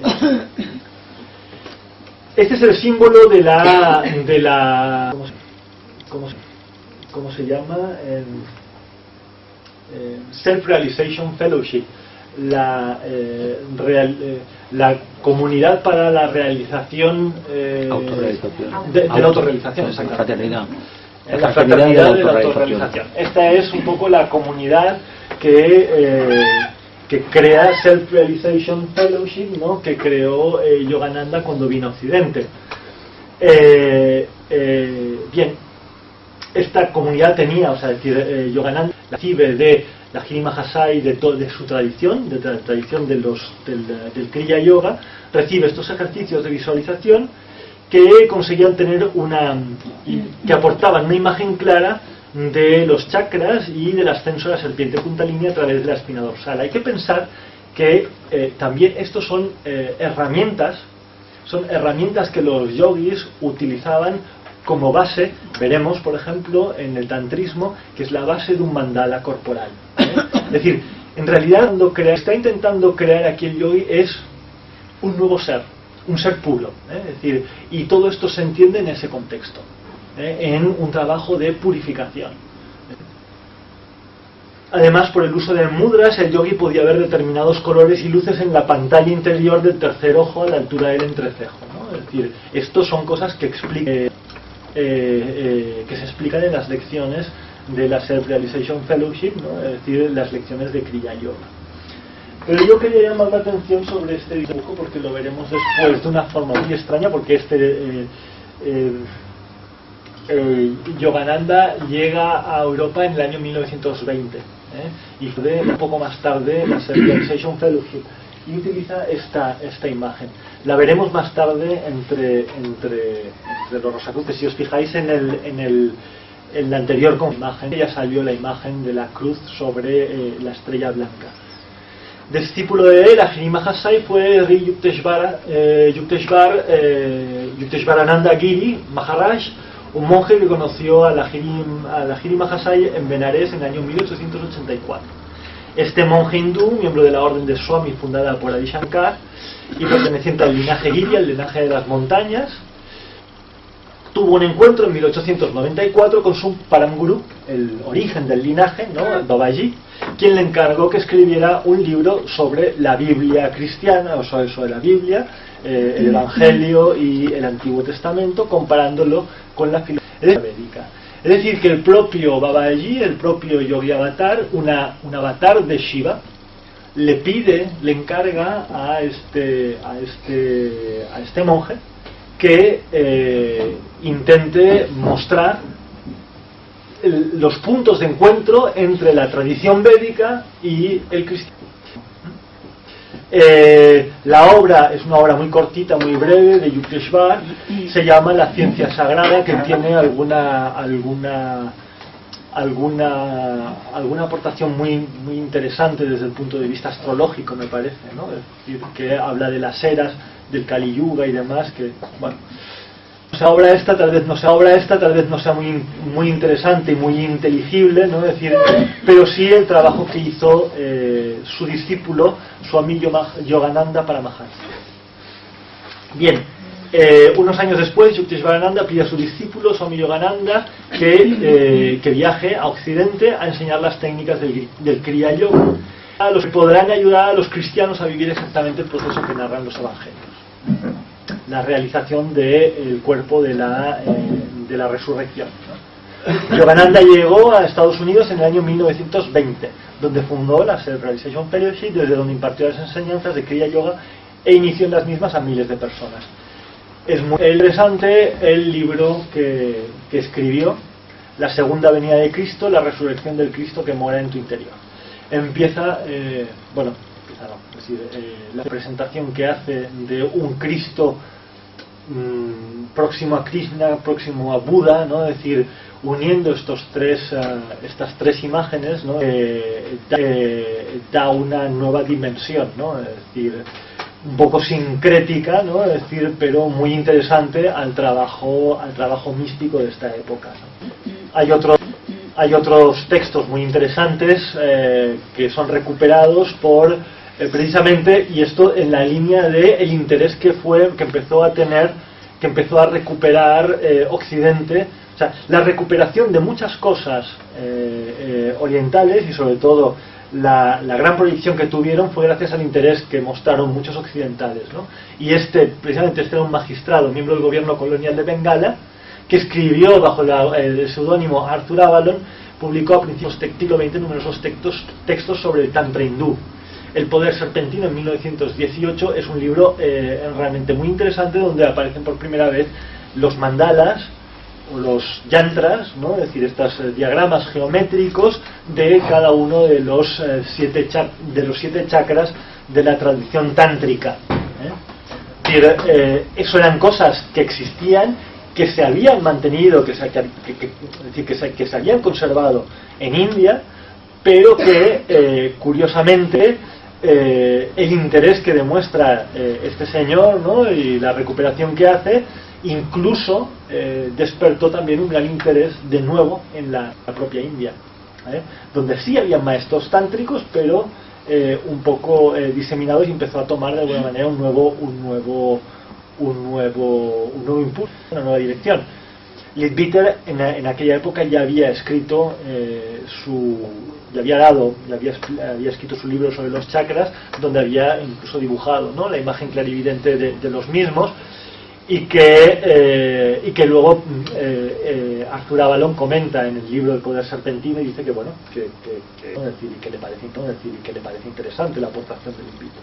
A: este es el símbolo de la ¿cómo se llama? Self-Realization Fellowship, la comunidad para la realización de la autorrealización, exactamente. La fraternidad de la autorrealización. Esta es un poco la comunidad que crea Self-Realization Fellowship, ¿no? Que creó Yogananda cuando vino a Occidente. Bien, esta comunidad tenía, o sea, es decir, Yogananda recibe de la Lahiri Mahasaya, de su tradición, de la tradición del Kriya Yoga, recibe estos ejercicios de visualización que conseguían tener que aportaban una imagen clara de los chakras y del ascenso de la serpiente Kundalini a través de la espina dorsal. Hay que pensar que también estos son herramientas que los yogis utilizaban como base. Veremos, por ejemplo, en el tantrismo, que es la base de un mandala corporal, Es decir, en realidad cuando está intentando crear aquí el yogi es un nuevo ser, un ser puro, Es decir, y todo esto se entiende en ese contexto, en un trabajo de purificación. Además, por el uso de mudras, el yogi podía ver determinados colores y luces en la pantalla interior del tercer ojo a la altura del entrecejo, ¿no? Es decir, estos son cosas que se explican en las lecciones de la Self-Realization Fellowship, ¿no? Es decir, las lecciones de Kriya Yoga. Pero yo quería llamar la atención sobre este dibujo porque lo veremos después de una forma muy extraña, porque Yogananda llega a Europa en el año 1920, y fue un poco más tarde la Self-Realization Fellowship, y utiliza esta imagen. La veremos más tarde entre los Rosacruces. Si os fijáis en la anterior imagen, ya salió la imagen de la cruz sobre la estrella blanca. Discípulo de él, Lahiri Mahasaya, fue Sri Yuktesvarananda Giri Maharaj, un monje que conoció a Lahiri Mahasaya en Benares en el año 1884. Este monje hindú, miembro de la orden de Swami fundada por Adi Shankar y perteneciente al linaje Giri, el linaje de las montañas, tuvo un encuentro en 1894 con su Paramguru, el origen del linaje, ¿no? Babaji, quien le encargó que escribiera un libro sobre la Biblia cristiana, o sobre la Biblia, el Evangelio y el Antiguo Testamento, comparándolo con la filosofía védica. Es decir, que el propio Babaji, el propio Yogi Avatar, un avatar de Shiva, le encarga a este monje que intente mostrar los puntos de encuentro entre la tradición védica y el cristianismo. La obra es una obra muy cortita, muy breve, de Yukteswar, se llama La ciencia sagrada, que tiene alguna aportación muy interesante desde el punto de vista astrológico, me parece, ¿no? Es decir, que habla de las eras del Kali Yuga y demás, que bueno, esa obra esta tal vez no sea muy interesante y muy inteligible, ¿no? Es decir, pero sí el trabajo que hizo su discípulo Swami Yogananda para Maharaj. Bien, unos años después Yukteswarananda pide a su discípulo Swami Yogananda que viaje a Occidente a enseñar las técnicas del Kriya Yoga, a los que podrán ayudar a los cristianos a vivir exactamente el proceso que narran los evangelios, la realización del cuerpo de la resurrección, ¿no? Yogananda llegó a Estados Unidos en el año 1920, donde fundó la Self-Realization Fellowship, desde donde impartió las enseñanzas de Kriya Yoga e inició en las mismas a miles de personas. Es muy interesante el libro que escribió, La segunda venida de Cristo, la resurrección del Cristo que mora en tu interior. Empieza, la presentación que hace de un Cristo próximo a Krishna, próximo a Buda, ¿no? Es decir, uniendo estas tres imágenes, ¿no? Da una nueva dimensión, ¿no? Es decir, un poco sincrética, ¿no? Es decir, pero muy interesante al trabajo místico de esta época, ¿no? Hay otros textos muy interesantes que son recuperados por precisamente, y esto en la línea de el interés que empezó a recuperar Occidente, o sea, la recuperación de muchas cosas orientales, y sobre todo la gran proyección que tuvieron fue gracias al interés que mostraron muchos occidentales, ¿no? Y precisamente este era un magistrado, miembro del gobierno colonial de Bengala, que escribió bajo el seudónimo Arthur Avalon, publicó a principios del siglo XX numerosos textos sobre el Tantra hindú. El poder serpentino, en 1918, es un libro realmente muy interesante, donde aparecen por primera vez los mandalas o los yantras, ¿no? Es decir, estos diagramas geométricos de cada uno de los siete chakras de la tradición tántrica, ¿eh? Es decir, eso eran cosas que existían, que se habían mantenido, que se habían conservado en India, pero que curiosamente el interés que demuestra este señor, ¿no? Y la recuperación que hace incluso despertó también un gran interés de nuevo en la propia India, donde sí había maestros tántricos, pero un poco diseminados, y empezó a tomar de alguna manera un nuevo impulso, una nueva dirección. Leadbeater en aquella época ya había escrito había escrito su libro sobre los chakras, donde había incluso dibujado, ¿no? La imagen clarividente de los mismos, y que luego Arthur Avalon comenta en el libro El poder serpentino, y dice que bueno, que le parece interesante la aportación del Leadbeater.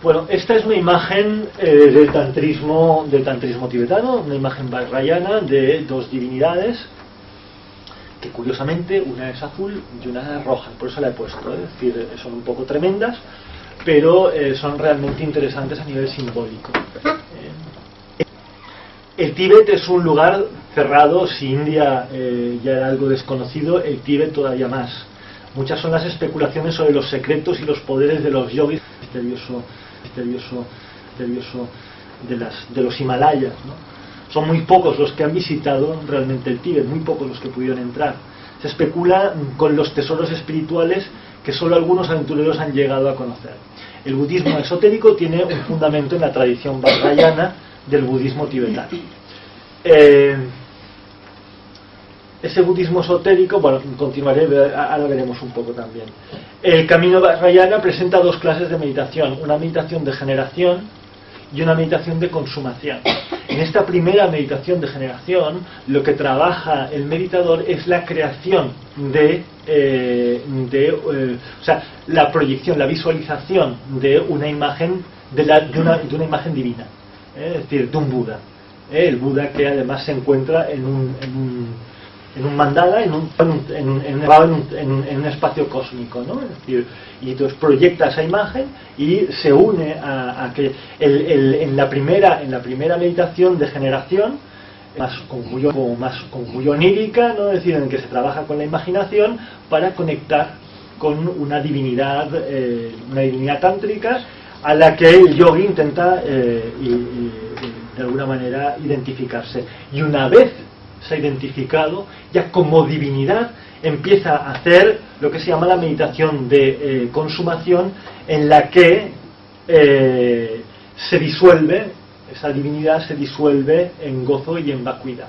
A: Bueno, esta es una imagen del tantrismo tibetano, una imagen vajrayana de dos divinidades, que curiosamente una es azul y una es roja, por eso la he puesto, es decir, son un poco tremendas, pero son realmente interesantes a nivel simbólico. El Tíbet es un lugar cerrado. Si India ya era algo desconocido, el Tíbet todavía más. Muchas son las especulaciones sobre los secretos y los poderes de los yogis misterioso de los Himalayas, ¿no? Son muy pocos los que han visitado realmente el Tíbet, muy pocos los que pudieron entrar. Se especula con los tesoros espirituales que solo algunos aventureros han llegado a conocer. El budismo esotérico tiene un fundamento en la tradición vajrayana del budismo tibetano. Ese budismo esotérico, bueno, continuaré, ahora veremos un poco también. El camino vajrayana presenta dos clases de meditación: una meditación de generación y una meditación de consumación. En esta primera meditación de generación, lo que trabaja el meditador es la creación o sea, la proyección, la visualización de una imagen, de una imagen divina, es decir, de un Buda. El Buda que además se encuentra en un mandala, en un espacio cósmico, ¿no? Es decir, y entonces proyecta esa imagen y se une a que en la primera meditación de generación, más conjunto onírica, ¿no? Es decir, en el que se trabaja con la imaginación para conectar con una divinidad tántrica a la que el yogi intenta de alguna manera identificarse. Y una vez se ha identificado, ya como divinidad empieza a hacer lo que se llama la meditación de consumación, en la que se disuelve, esa divinidad se disuelve en gozo y en vacuidad.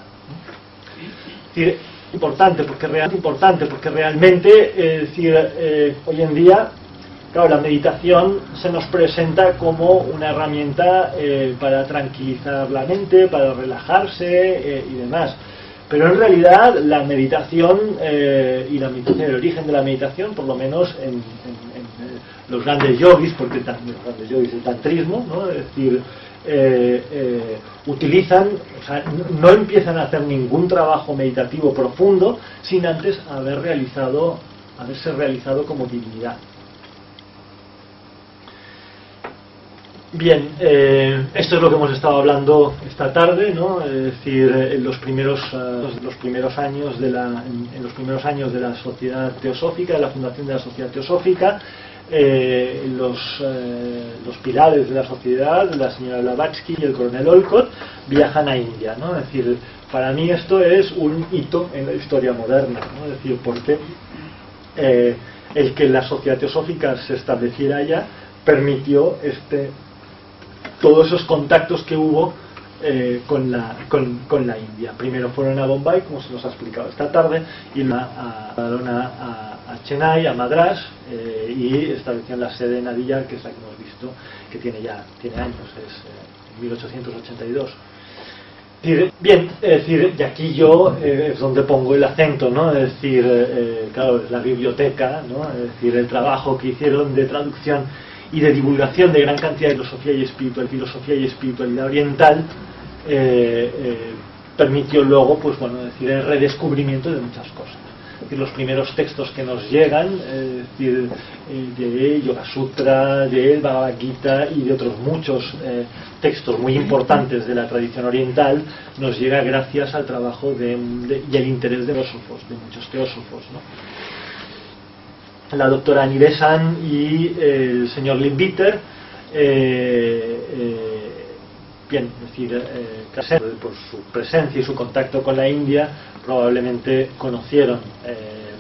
A: Es decir, importante porque realmente, es decir, hoy en día, claro, la meditación se nos presenta como una herramienta para tranquilizar la mente, para relajarse y demás. Pero en realidad la meditación el origen de la meditación, por lo menos en los grandes yogis, porque los grandes yogis del tantrismo, ¿no? Es decir, utilizan, o sea, no empiezan a hacer ningún trabajo meditativo profundo sin antes haberse realizado como divinidad. Bien, esto es lo que hemos estado hablando esta tarde, ¿no? Es decir, en los primeros años de la Sociedad Teosófica, de la fundación de la Sociedad Teosófica, los pilares de la sociedad, la señora Blavatsky y el coronel Olcott, viajan a India, ¿no? Es decir, para mí esto es un hito en la historia moderna, ¿no? Es decir, porque el que la Sociedad Teosófica se estableciera allá permitió todos esos contactos que hubo con la India. Primero fueron a Bombay, como se nos ha explicado esta tarde, y fueron a Chennai, a Madras, y establecieron la sede en Adiyar, que es la que hemos visto, que tiene años, es 1882. Bien, es decir, y aquí yo es donde pongo el acento, ¿no? Es decir, claro, la biblioteca, ¿no? Es decir, el trabajo que hicieron de traducción y de divulgación de gran cantidad de filosofía y espiritualidad oriental permitió luego, pues bueno, decir, el redescubrimiento de muchas cosas. Es decir, los primeros textos que nos llegan, es decir, de Yoga Sutra, del Bhagavad Gita y de otros muchos textos muy importantes de la tradición oriental, nos llega gracias al trabajo y el interés de muchos teósofos, ¿no? La doctora Annie Besant y el señor Leadbeater, bien, es decir, por su presencia y su contacto con la India, probablemente conocieron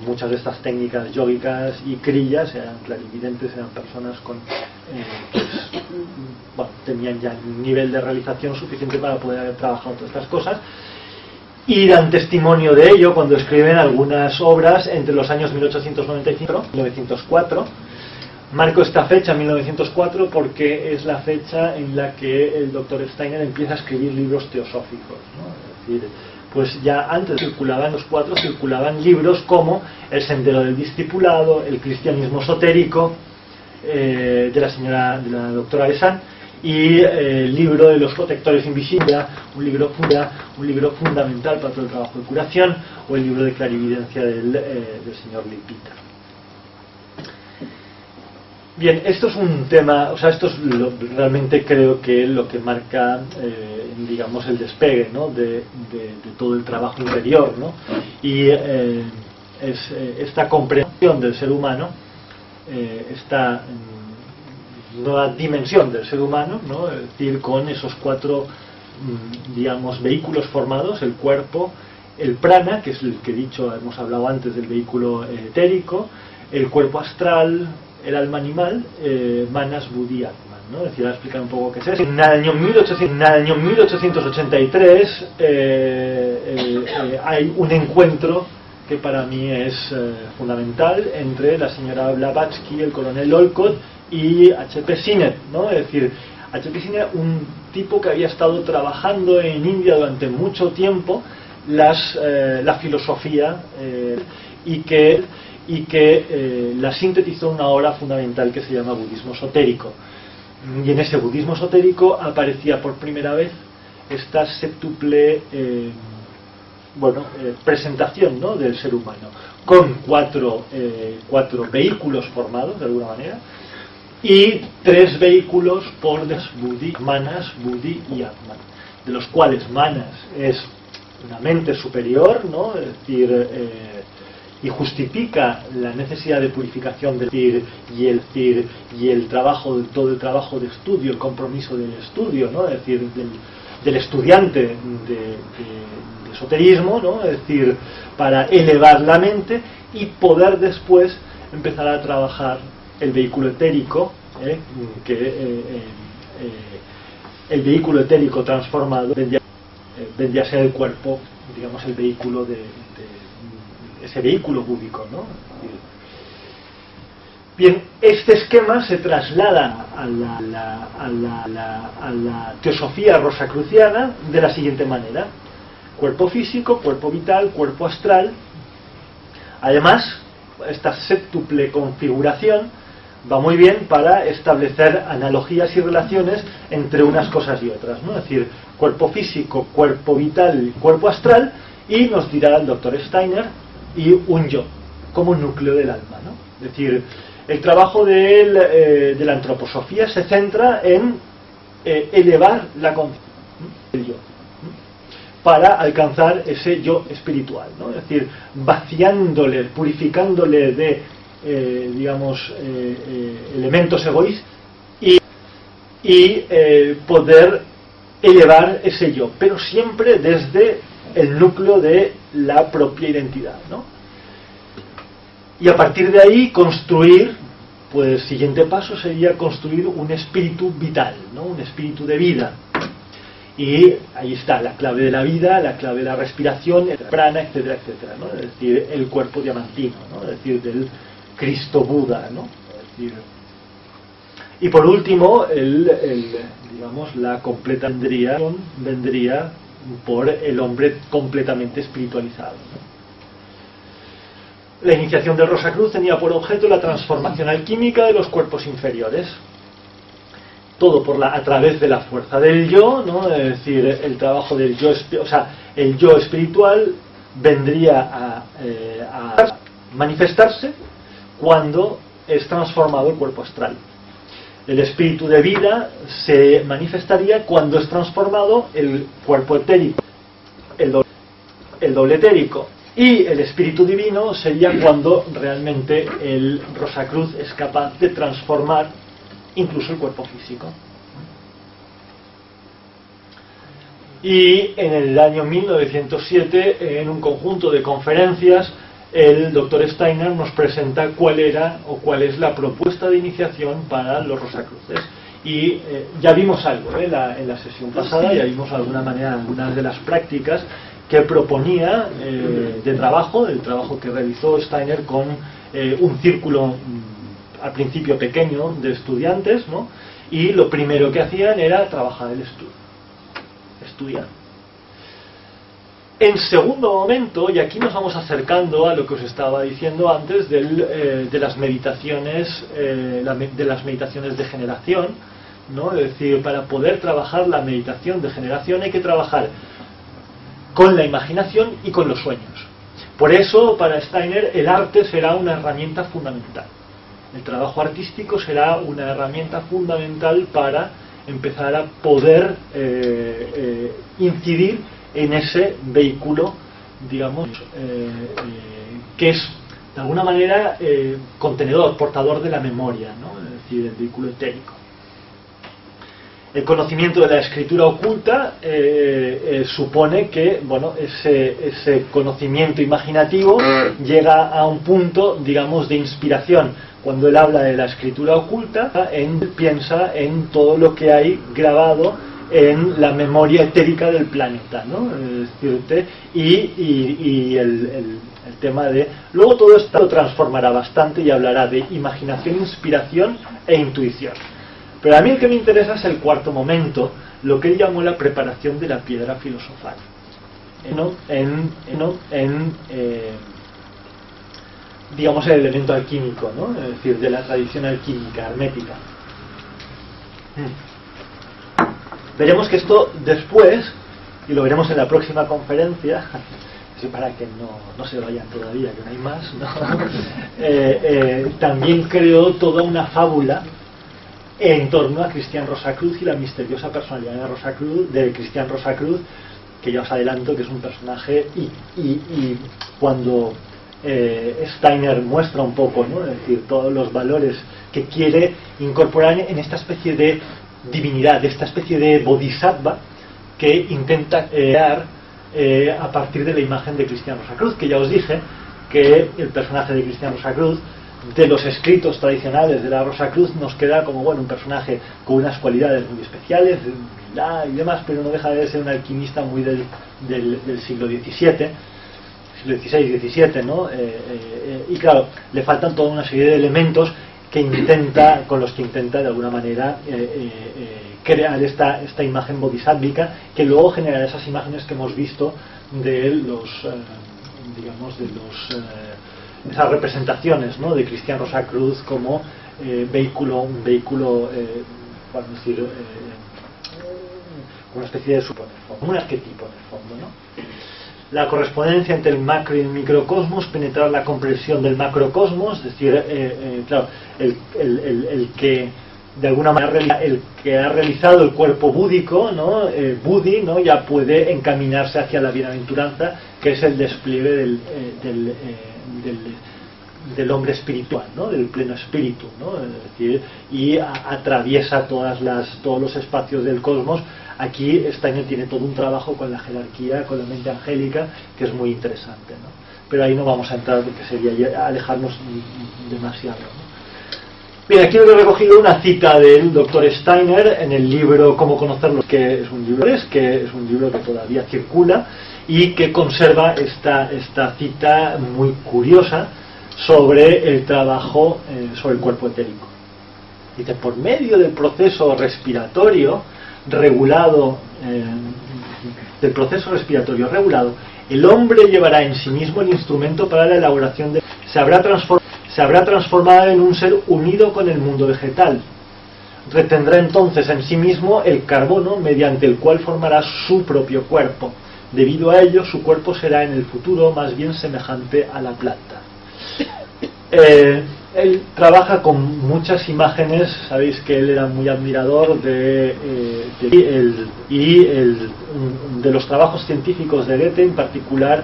A: muchas de estas técnicas yógicas y kriyas, eran clarividentes, eran personas tenían ya un nivel de realización suficiente para poder haber trabajado todas estas cosas. Y dan testimonio de ello cuando escriben algunas obras entre los años 1895 y 1904. Marco esta fecha, 1904, porque es la fecha en la que el Dr. Steiner empieza a escribir libros teosóficos, ¿no? Es decir, pues ya antes circulaban libros como El Sendero del Discipulado, El Cristianismo Esotérico, de la doctora Besant, y el libro de los protectores invisibles, un libro fundamental para todo el trabajo de curación, o el libro de clarividencia del señor Leadbeater. Bien, esto es un tema, o sea, esto es realmente creo que lo que marca, digamos, el despegue, ¿no? de todo el trabajo interior, ¿no? Y es esta comprensión del ser humano, esta nueva dimensión del ser humano, ¿no? Es decir, con esos cuatro, digamos, vehículos formados: el cuerpo, el prana, que es el que hemos hablado antes del vehículo etérico, el cuerpo astral, el alma animal, manas, buddhi, atman, ¿no? Es decir, voy a explicar un poco qué es eso. En el año 1883 hay un encuentro que para mí es fundamental entre la señora Blavatsky, el coronel Olcott y H.P. Sinnett, ¿no? Es decir, H.P. Steiner, un tipo que había estado trabajando en India durante mucho tiempo la filosofía y que la sintetizó en una obra fundamental que se llama Budismo Esotérico. Y en ese budismo esotérico aparecía por primera vez esta séptuple presentación, ¿no?, del ser humano, con cuatro vehículos formados de alguna manera, y 3 vehículos por Buddhi, Manas, Buddhi y Atman, de los cuales Manas es una mente superior, ¿no?, es decir, y justifica la necesidad de purificación del y el trabajo, todo el trabajo de estudio, el compromiso del estudio, ¿no?, es decir, del estudiante de esoterismo, ¿no?, es decir, para elevar la mente y poder después empezar a trabajar el vehículo etérico, el vehículo etérico transformado vendría a ser el cuerpo, digamos, el vehículo de ese vehículo búdico, ¿no? Bien, este esquema se traslada a la teosofía rosacruciana de la siguiente manera: cuerpo físico, cuerpo vital, cuerpo astral. Además, esta séptuple configuración va muy bien para establecer analogías y relaciones entre unas cosas y otras, ¿no? Es decir, cuerpo físico, cuerpo vital, cuerpo astral, y nos dirá el doctor Steiner, y un yo, como núcleo del alma, ¿no? Es decir, el trabajo de la antroposofía se centra en elevar la conciencia del yo, para alcanzar ese yo espiritual, ¿no? Es decir, vaciándole, purificándole de elementos egoístas y poder elevar ese yo, pero siempre desde el núcleo de la propia identidad, ¿no? Y a partir de ahí construir, pues el siguiente paso sería construir un espíritu vital, ¿no?, un espíritu de vida. Y ahí está la clave de la vida, la clave de la respiración, el prana, etcétera, etcétera, ¿no? Es decir, el cuerpo diamantino, ¿no?, es decir, del Cristo Buda, ¿no? Es decir, y por último, la completa vendría por el hombre completamente espiritualizado, ¿no? La iniciación del Rosacruz tenía por objeto la transformación alquímica de los cuerpos inferiores, todo a través de la fuerza del yo, ¿no? Es decir, el trabajo del yo, el yo espiritual vendría a manifestarse cuando es transformado el cuerpo astral. El espíritu de vida se manifestaría cuando es transformado el cuerpo etérico, el doble etérico, y el espíritu divino sería cuando realmente el Rosacruz es capaz de transformar incluso el cuerpo físico. Y en el año 1907, en un conjunto de conferencias, el doctor Steiner nos presenta cuál es la propuesta de iniciación para los Rosacruces. Y ya vimos algo en la sesión pasada, ya vimos de alguna manera algunas de las prácticas que proponía de trabajo, el trabajo que realizó Steiner con un círculo al principio pequeño de estudiantes, ¿no? Y lo primero que hacían era trabajar el estudiar. En segundo momento, y aquí nos vamos acercando a lo que os estaba diciendo antes de las meditaciones de generación, ¿no? Es decir, para poder trabajar la meditación de generación hay que trabajar con la imaginación y con los sueños. Por eso, para Steiner, el arte será una herramienta fundamental. El trabajo artístico será una herramienta fundamental para empezar a poder incidir en ese vehículo, digamos, que es de alguna manera contenedor, portador de la memoria, ¿no? Es decir, el vehículo etérico. El conocimiento de la escritura oculta supone que, bueno, ese conocimiento imaginativo llega a un punto, digamos, de inspiración. Cuando él habla de la escritura oculta, piensa en todo lo que hay grabado en la memoria etérica del planeta, ¿no? Y el tema de... Luego todo esto lo transformará bastante y hablará de imaginación, inspiración e intuición. Pero a mí el que me interesa es el cuarto momento, lo que él llamó la preparación de la piedra filosofal. Digamos el elemento alquímico, ¿no? Es decir, de la tradición alquímica, hermética. Veremos que esto después, y lo veremos en la próxima conferencia, para que no se vayan todavía, que no hay más, ¿no? También creó toda una fábula en torno a Cristián Rosacruz y la misteriosa personalidad de Cristián Rosacruz, que ya os adelanto que es un personaje, y cuando Steiner muestra un poco, ¿no? Es decir, todos los valores que quiere incorporar en esta especie de divinidad, de esta especie de bodhisattva que intenta crear a partir de la imagen de Cristián Rosacruz, que ya os dije que el personaje de Cristián Rosacruz, de los escritos tradicionales de la Rosacruz, nos queda como, bueno, un personaje con unas cualidades muy especiales y demás, pero no deja de ser un alquimista muy del siglo XVII, siglo XVI-XVII, ¿no? Y claro, le faltan toda una serie de elementos con los que intenta de alguna manera crear esta imagen bodhisattvica, que luego generará esas imágenes que hemos visto de los esas representaciones, ¿no? De Cristián Rosacruz como un vehículo vamos a decir, una especie de un arquetipo en el fondo, ¿no? La correspondencia entre el macro y el microcosmos, penetrar la comprensión del macrocosmos, es decir, claro, el que de alguna manera el que ha realizado el cuerpo búdico, ¿no? Buddhi, ¿no? Ya puede encaminarse hacia la bienaventuranza, que es el despliegue del hombre espiritual, ¿no? Del pleno espíritu, ¿no? Es decir, y atraviesa todos los espacios del cosmos. Aquí Steiner tiene todo un trabajo con la jerarquía, con la mente angélica, que es muy interesante, ¿no? Pero ahí no vamos a entrar porque sería alejarnos demasiado, ¿no? Bien, aquí he recogido una cita del Dr. Steiner en el libro Cómo conocerlos, que es un libro que todavía circula y que conserva esta cita muy curiosa sobre el regulado sobre el cuerpo etérico. Dice: por medio del proceso respiratorio regulado, el hombre llevará en sí mismo el instrumento para la elaboración de... Se habrá transformado en un ser unido con el mundo vegetal. Retendrá entonces en sí mismo el carbono mediante el cual formará su propio cuerpo. Debido a ello, su cuerpo será en el futuro más bien semejante a la planta. Él trabaja con muchas imágenes. Sabéis que él era muy admirador de los trabajos científicos de Goethe, en particular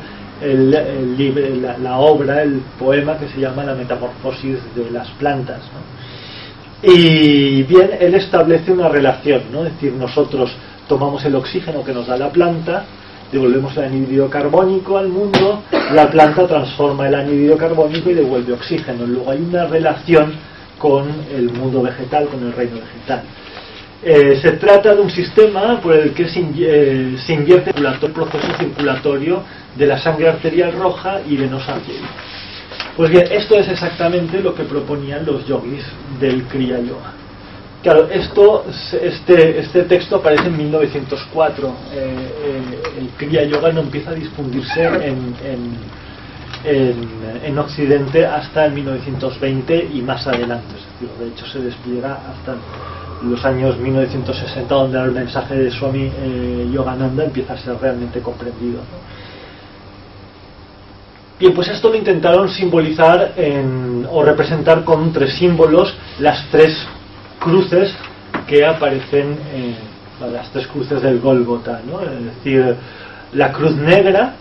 A: la obra, el poema que se llama La metamorfosis de las plantas, ¿no? Y bien, él establece una relación, ¿no? Es decir, nosotros tomamos el oxígeno que nos da la planta, devolvemos el anhídrido carbónico al mundo, la planta transforma el anhídrido carbónico y devuelve oxígeno. Luego hay una relación con el mundo vegetal, con el reino vegetal. Se trata de un sistema por el que se invierte el proceso circulatorio de la sangre arterial roja y venosa azul. Pues bien, esto es exactamente lo que proponían los yogis del Kriya Yoga. Claro, este texto aparece en 1904. El Kriya Yoga no empieza a difundirse en Occidente hasta el 1920 y más adelante. Es decir, de hecho se despliega hasta los años 1960, donde el mensaje de Swami Yogananda empieza a ser realmente comprendido, ¿no? Bien, pues esto lo intentaron simbolizar o representar con 3 símbolos, las 3 cruces que aparecen, las 3 cruces del Gólgota, ¿no? Es decir, la cruz negra,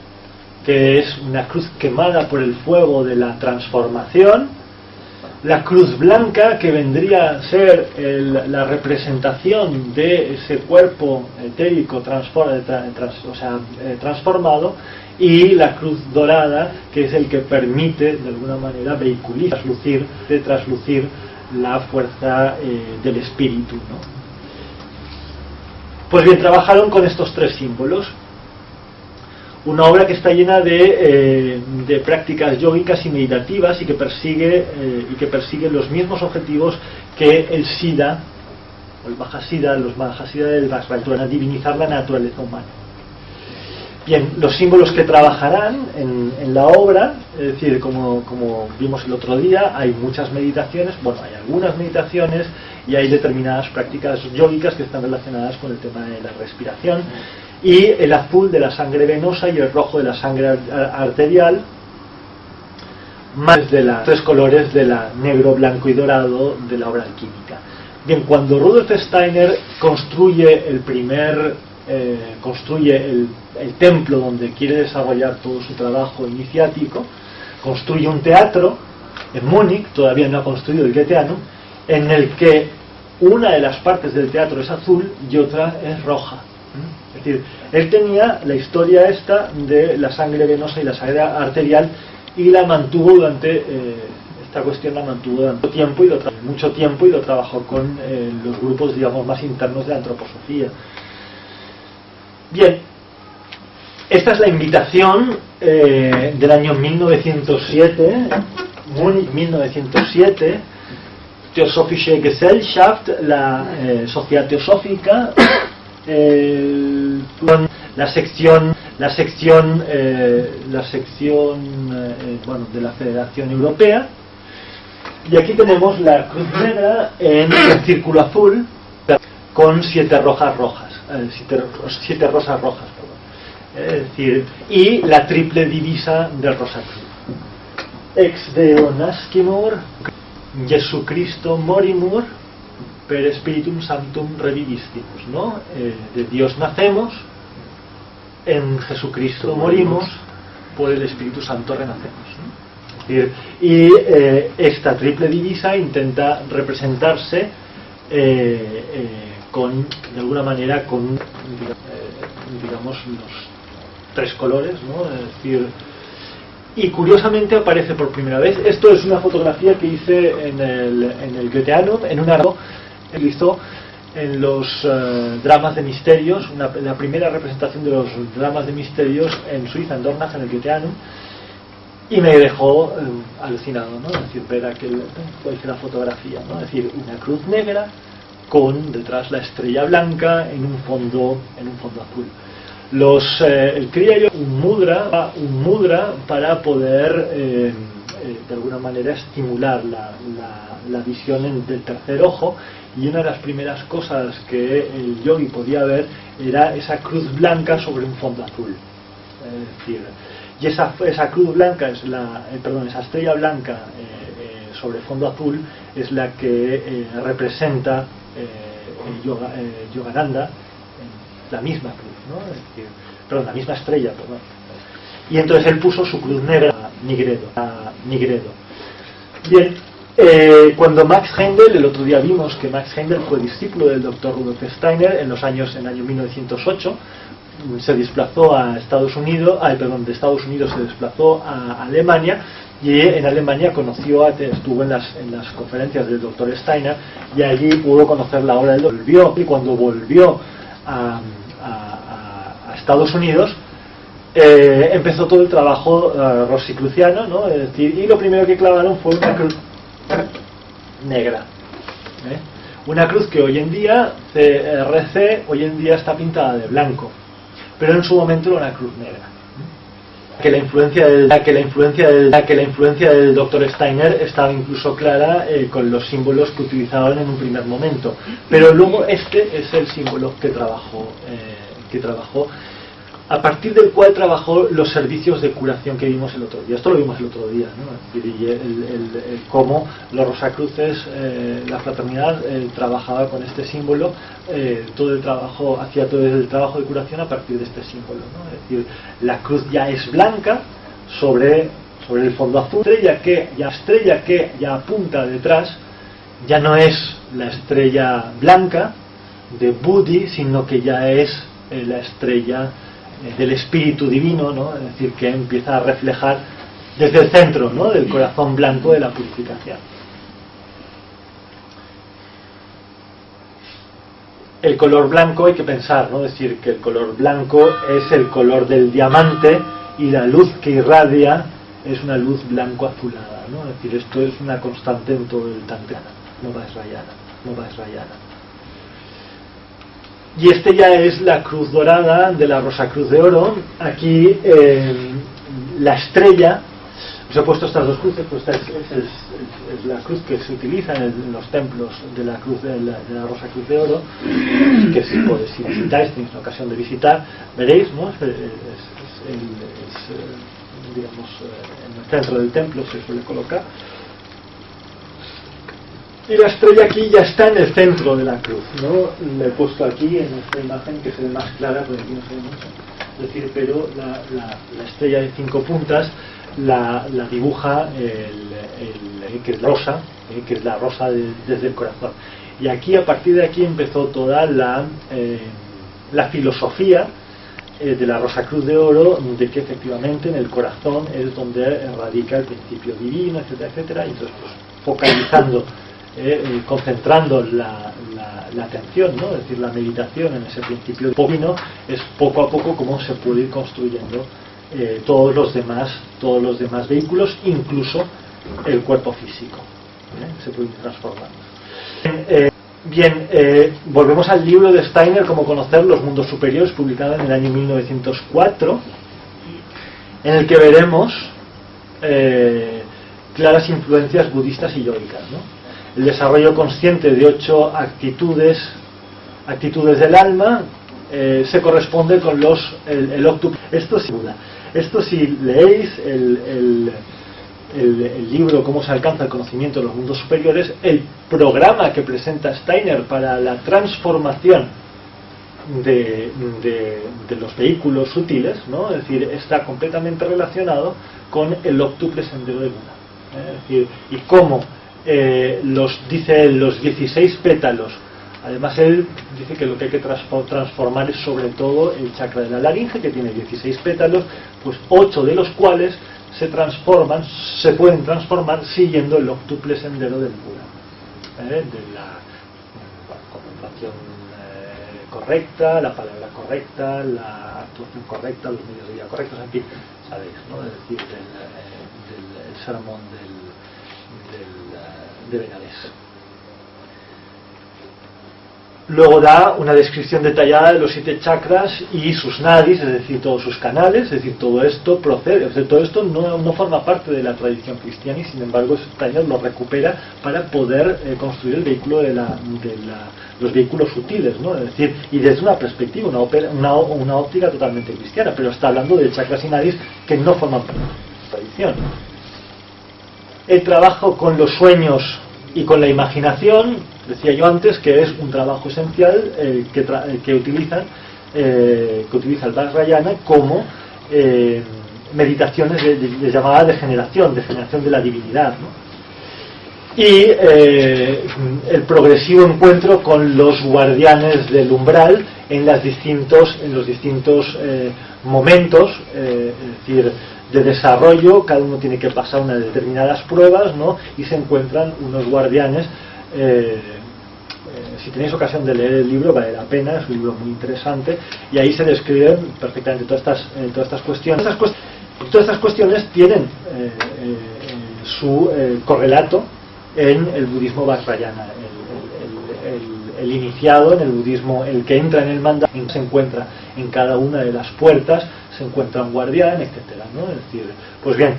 A: que es una cruz quemada por el fuego de la transformación; la cruz blanca, que vendría a ser la representación de ese cuerpo etérico transformado; y la cruz dorada, que es el que permite de alguna manera traslucir la fuerza del espíritu, ¿no? Pues bien, trabajaron con estos 3 símbolos. Una obra que está llena de prácticas yógicas y meditativas y que persigue los mismos objetivos que el Siddha o el Mahasiddha, los Mahasiddha del Vajrayana, a divinizar la naturaleza humana. Bien, los símbolos que trabajarán en la obra, es decir, como vimos el otro día, hay muchas meditaciones, bueno, hay algunas meditaciones y hay determinadas prácticas yógicas que están relacionadas con el tema de la respiración, y el azul de la sangre venosa y el rojo de la sangre arterial, más de los tres colores de la negro, blanco y dorado de la obra alquímica. Bien, cuando Rudolf Steiner construye el templo donde quiere desarrollar todo su trabajo iniciático, construye un teatro en Múnich, todavía no ha construido el Goetheanum, en el que una de las partes del teatro es azul y otra es roja. Es decir, él tenía la historia esta de la sangre venosa y la sangre arterial, y la mantuvo durante esta cuestión la mantuvo durante mucho tiempo y lo trabajó con los grupos, digamos, más internos de la antroposofía. Bien, esta es la invitación del año 1907, Múnich 1907, Theosophische Gesellschaft, la sociedad teosófica, la sección bueno, de la Federación Europea, y aquí tenemos la cruz negra en el círculo azul con 7 rosas rojas, perdón. Es decir, y la triple divisa del Rosacruz: ex Deo nascimur, Jesucristo morimur, per Spiritum Sanctum revivistimus, ¿no? De Dios nacemos, en Jesucristo morimos, por el Espíritu Santo renacemos, ¿no? Es decir, y esta triple divisa intenta representarse de alguna manera con digamos los 3 colores, ¿no? Es decir, y curiosamente aparece por primera vez. Esto es una fotografía que hice en el Goetheanum, en un árbol listo en los dramas de misterios, la primera representación de los dramas de misterios en Suiza, en Dornach, en el Goetheanum, y me dejó alucinado, ¿no? Es decir, ver la fotografía, ¿no? Es decir, una cruz negra con detrás la estrella blanca en un fondo azul. El Kriya un mudra para poder de alguna manera estimular la visión del tercer ojo, y una de las primeras cosas que el yogi podía ver era esa cruz blanca sobre un fondo azul. Es decir, y esa cruz blanca esa estrella blanca sobre fondo azul es la que representa Yogananda, la misma cruz, ¿no? Es decir, la misma estrella, perdón. Y entonces él puso su cruz negra Nigredo. Bien, cuando Max Heindel, el otro día vimos que Max Heindel fue discípulo del Dr. Rudolf Steiner en el año 1908, se desplazó a Estados Unidos, de Estados Unidos se desplazó a Alemania, y en Alemania estuvo en las conferencias del Dr. Steiner, y allí pudo conocer la obra del Dr. Y cuando volvió a Estados Unidos, empezó todo el trabajo rosicruciano, ¿no? Es decir, y lo primero que clavaron fue una cruz negra, una cruz que hoy en día CRC hoy en día está pintada de blanco, pero en su momento era una cruz negra. Que la influencia del Dr. Steiner estaba incluso clara con los símbolos que utilizaban en un primer momento, pero luego este es el símbolo que trabajó, a partir del cual trabajó los servicios de curación que vimos el otro día. Esto lo vimos el otro día, ¿no? Y cómo los Rosacruces, la fraternidad trabajaba con este símbolo, hacía todo el trabajo de curación a partir de este símbolo, ¿no? Es decir, la cruz ya es blanca sobre el fondo azul, estrella que ya apunta detrás ya no es la estrella blanca de Buddhi, sino que ya es la estrella del espíritu divino, ¿no? Es decir, que empieza a reflejar desde el centro, ¿no? Del corazón blanco de la purificación. El color blanco, hay que pensar, ¿no? Es decir, que el color blanco es el color del diamante, y la luz que irradia es una luz blanco azulada, ¿no? Es decir, esto es una constante en todo el Tantra, no va es Rayana. Y este ya es la cruz dorada de la Rosacruz de Oro. Aquí la estrella, os he puesto estas dos cruces, pues esta es la cruz que se utiliza en los templos de la cruz de la Rosacruz de Oro, que si visitáis, tenéis la ocasión de visitar, veréis, ¿no? Digamos, en el centro del templo se suele colocar. Y la estrella aquí ya está en el centro de la cruz, ¿no? La he puesto aquí en esta imagen que se ve más clara, porque aquí no se ve mucho. Es decir, pero la estrella de 5 puntas la dibuja que es rosa, que es la rosa desde el corazón. Y aquí, a partir de aquí, empezó toda la filosofía de la Rosacruz de Oro, de que efectivamente en el corazón es donde radica el principio divino, etcétera, etcétera. Y entonces, pues, focalizando, concentrando la atención, ¿no? Es decir, la meditación en ese principio divino, es poco a poco como se puede ir construyendo todos los demás vehículos, incluso el cuerpo físico, se puede ir transformando. Volvemos al libro de Steiner, Cómo conocer los mundos superiores, publicado en el año 1904, en el que veremos claras influencias budistas y yógicas, ¿no? El desarrollo consciente de 8 actitudes del alma se corresponde con el octuple. Esto si leéis el libro Cómo se alcanza el conocimiento de los mundos superiores, el programa que presenta Steiner para la transformación de los vehículos sutiles, ¿no? Es decir, está completamente relacionado con el octuple sendero de Buda. Es decir, y cómo dice él, los 16 pétalos. Además, él dice que lo que hay que transformar es sobre todo el chakra de la laringe, que tiene 16 pétalos, pues 8 de los cuales se pueden transformar siguiendo el octuple sendero del Buda, de la contemplación correcta, la palabra correcta, la actuación correcta, los medios de vida correctos, en fin, sabéis, ¿no? Es decir, del sermón de Benalés. Luego da una descripción detallada de los 7 chakras y sus nadis, es decir, todos sus canales, es decir, todo esto procede, todo esto no forma parte de la tradición cristiana y sin embargo Steiner lo recupera para poder construir el vehículo los vehículos sutiles, ¿no? Es decir, y desde una perspectiva, una óptica totalmente cristiana, pero está hablando de chakras y nadis que no forman parte de la tradición. El trabajo con los sueños y con la imaginación, decía yo antes, que es un trabajo esencial que utiliza el Vajrayana como meditaciones de llamada degeneración de la divinidad, ¿no? Y el progresivo encuentro con los guardianes del umbral en los distintos momentos, es decir, de desarrollo. Cada uno tiene que pasar unas determinadas pruebas, ¿no? Y se encuentran unos guardianes. Si tenéis ocasión de leer el libro, vale la pena, es un libro muy interesante, y ahí se describen perfectamente todas estas cuestiones. Todas estas cuestiones tienen su correlato en el budismo Vajrayana. El iniciado en el budismo, el que entra en el mandala, se encuentra en cada una de las puertas, se encuentra un guardián, etcétera, ¿no? Es decir, pues bien,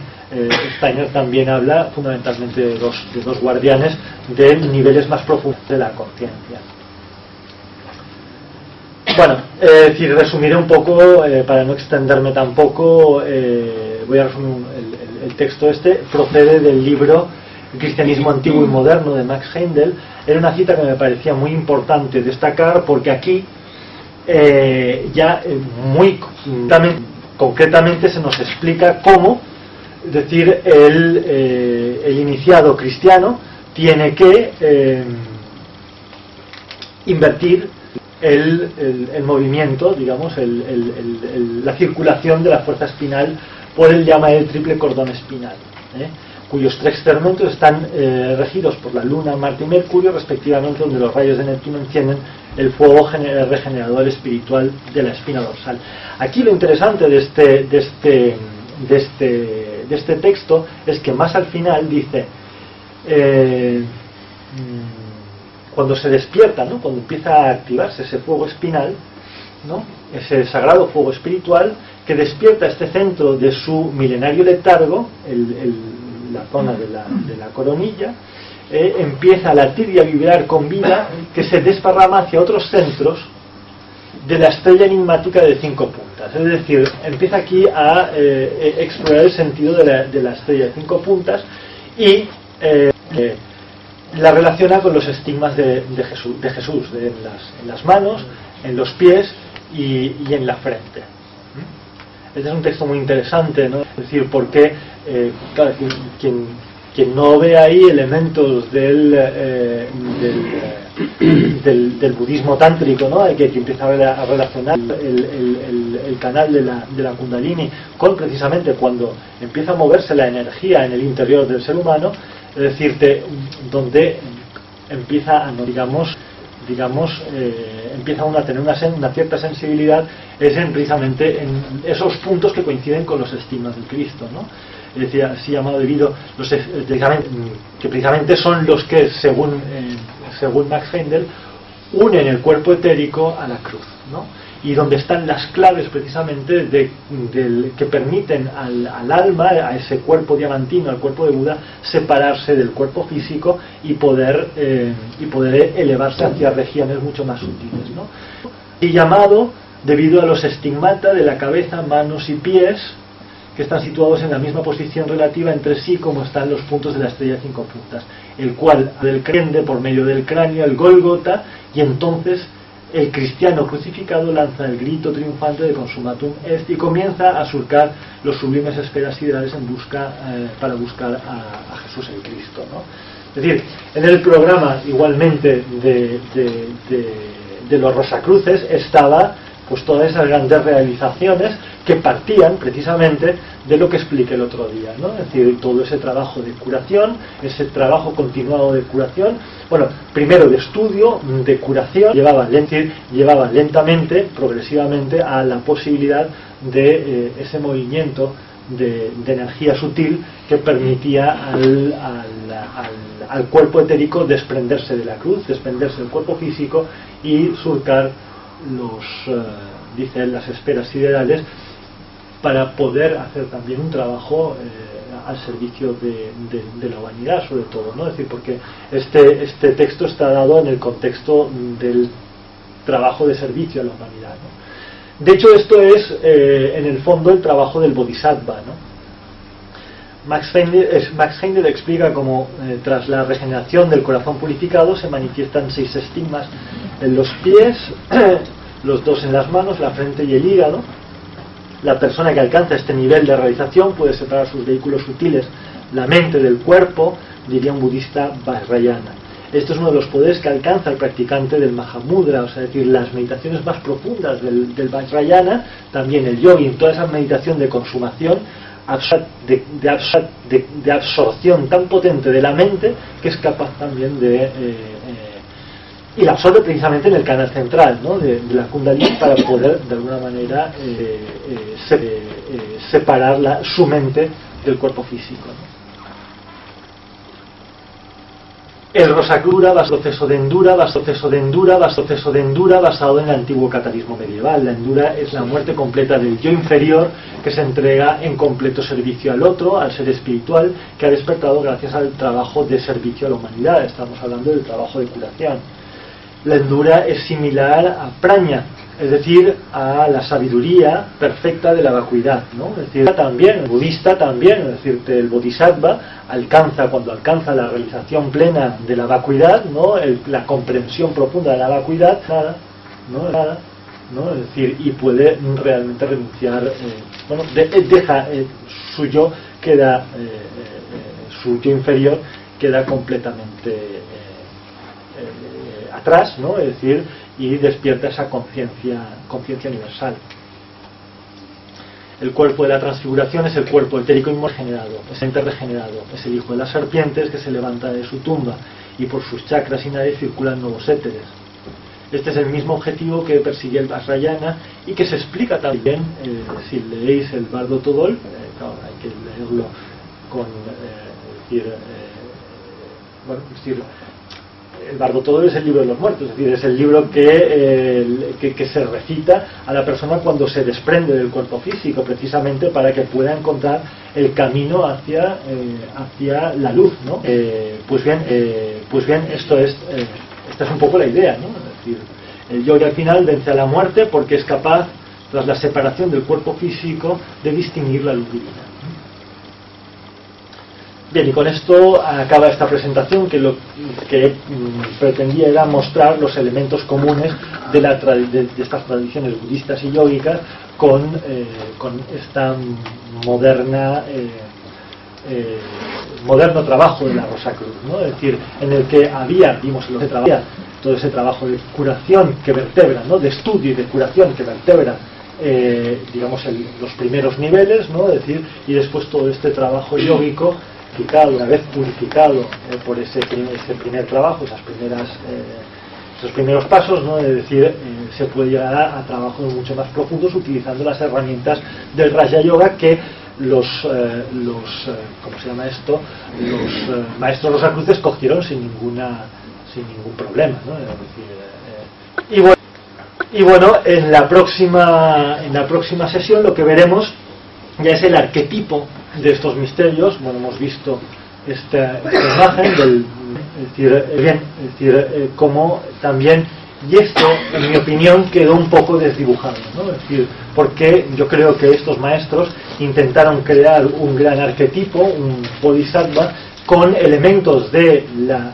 A: Steiner también habla fundamentalmente de dos guardianes de niveles más profundos de la conciencia. Bueno, es decir, resumiré un poco, para no extenderme tampoco, voy a resumir el texto procede del libro El cristianismo antiguo y moderno de Max Heindel. Era una cita que me parecía muy importante destacar porque aquí ya muy concretamente se nos explica cómo, es decir, el iniciado cristiano tiene que invertir el movimiento, digamos, la circulación de la fuerza espinal por el llamado triple cordón espinal, cuyos 3 segmentos están regidos por la Luna, Marte y Mercurio, respectivamente, donde los rayos de Neptuno encienden el fuego regenerador espiritual de la espina dorsal. Aquí lo interesante de este texto es que más al final dice cuando se despierta, ¿no? Cuando empieza a activarse ese fuego espinal, ¿no? Ese sagrado fuego espiritual que despierta este centro de su milenario letargo, la zona de la coronilla, empieza a latir y a vibrar con vida, que se desparrama hacia otros centros de la estrella enigmática de 5 puntas. Es decir, empieza aquí a explorar el sentido de la estrella de 5 puntas y la relaciona con los estigmas de Jesús en las manos, en los pies y en la frente. Este es un texto muy interesante, ¿no? Es decir, porque claro, quien no ve ahí elementos del budismo tántrico, ¿no? Que empieza a relacionar el canal de la Kundalini con precisamente cuando empieza a moverse la energía en el interior del ser humano, es decir, donde empieza a, empieza uno a tener una cierta sensibilidad, es precisamente en esos puntos que coinciden con los estigmas del Cristo, ¿no? Es decir, así llamado debido que precisamente son los que, según Max Heindel, unen el cuerpo etérico a la cruz, ¿no? Y donde están las claves precisamente que permiten al alma, a ese cuerpo diamantino, al cuerpo de Buda, separarse del cuerpo físico y poder elevarse hacia regiones mucho más sutiles, ¿no? Y llamado debido a los estigmata de la cabeza, manos y pies, que están situados en la misma posición relativa entre sí como están los puntos de la estrella de 5 puntas, el cual prende por medio del cráneo el Gólgota, y entonces el cristiano crucificado lanza el grito triunfante de Consumatum Est y comienza a surcar los sublimes esferas siderales para buscar a Jesús el Cristo, ¿no? Es decir, en el programa igualmente de los Rosacruces estaba pues todas esas grandes realizaciones que partían precisamente de lo que expliqué el otro día, ¿no? Es decir, todo ese trabajo de curación, ese trabajo continuado de curación, bueno, primero de estudio, de curación, llevaba lentamente, progresivamente, a la posibilidad de ese movimiento de energía sutil que permitía al cuerpo etérico desprenderse de la cruz, desprenderse del cuerpo físico y surcar las esferas siderales para poder hacer también un trabajo al servicio de la humanidad, sobre todo, ¿no? Es decir, porque este texto está dado en el contexto del trabajo de servicio a la humanidad, ¿no? De hecho, esto es en el fondo el trabajo del Bodhisattva, ¿no? Max Heindel explica cómo tras la regeneración del corazón purificado se manifiestan 6 estigmas en los pies, los 2 en las manos, la frente y el hígado. La persona que alcanza este nivel de realización puede separar sus vehículos sutiles, la mente del cuerpo, diría un budista Vajrayana. Esto es uno de los poderes que alcanza el practicante del Mahamudra, o sea, es decir, las meditaciones más profundas del Vajrayana, también el yogi, en toda esa meditación de consumación, de absorción tan potente de la mente que es capaz también y la absorbe precisamente en el canal central, ¿no? de la Kundalini, para poder de alguna manera separar su mente del cuerpo físico, ¿no? El Rosacrura va proceso de endura basado en el antiguo catarismo medieval. La endura es la muerte completa del yo inferior que se entrega en completo servicio al otro, al ser espiritual, que ha despertado gracias al trabajo de servicio a la humanidad. Estamos hablando del trabajo de curación. La endura es similar a praña, es decir, a la sabiduría perfecta de la vacuidad, ¿no? Es decir, también, el budista también, es decir, el bodhisattva cuando alcanza la realización plena de la vacuidad, ¿no? La comprensión profunda de la vacuidad, ¿no? Es decir, y puede realmente renunciar, deja su yo inferior queda completamente atrás, ¿no? Es decir, y despierta esa conciencia universal. El cuerpo de la transfiguración es el cuerpo etérico regenerado, es ente regenerado, es el hijo de las serpientes que se levanta de su tumba y por sus chakras y nadie circulan nuevos éteres. Este es el mismo objetivo que persigue el Vajrayana y que se explica también, si leéis el Bardo Todol, claro, hay que leerlo con, el Barbotodor es el libro de los muertos, es decir, es el libro que se recita a la persona cuando se desprende del cuerpo físico, precisamente para que pueda encontrar el camino hacia la luz, ¿no? Pues bien, esta es un poco la idea, ¿no? Es decir, el yogi al final vence a la muerte porque es capaz, tras la separación del cuerpo físico, de distinguir la luz divina. Bien, y con esto acaba esta presentación, que lo que pretendía era mostrar los elementos comunes de estas tradiciones budistas y yógicas con esta moderno trabajo de la Rosa Cruz, ¿no? Es decir, en el que vimos lo que trabajaba, todo ese trabajo de curación que vertebra, ¿no? De estudio y de curación que vertebra los primeros niveles, ¿no? Es decir, y después todo este trabajo yógico, una vez purificado por ese primer trabajo, esos primeros pasos, ¿no? Es decir, se puede llegar a trabajos mucho más profundos utilizando las herramientas del Raja Yoga que los maestros rosacruces cogieron sin ningún problema, ¿no? Es decir, y bueno, en la próxima sesión lo que veremos ya es el arquetipo de estos misterios. Bueno, hemos visto esta imagen cómo también, y esto en mi opinión quedó un poco desdibujado, ¿no? Es decir, porque yo creo que estos maestros intentaron crear un gran arquetipo, un bodhisattva, con elementos de la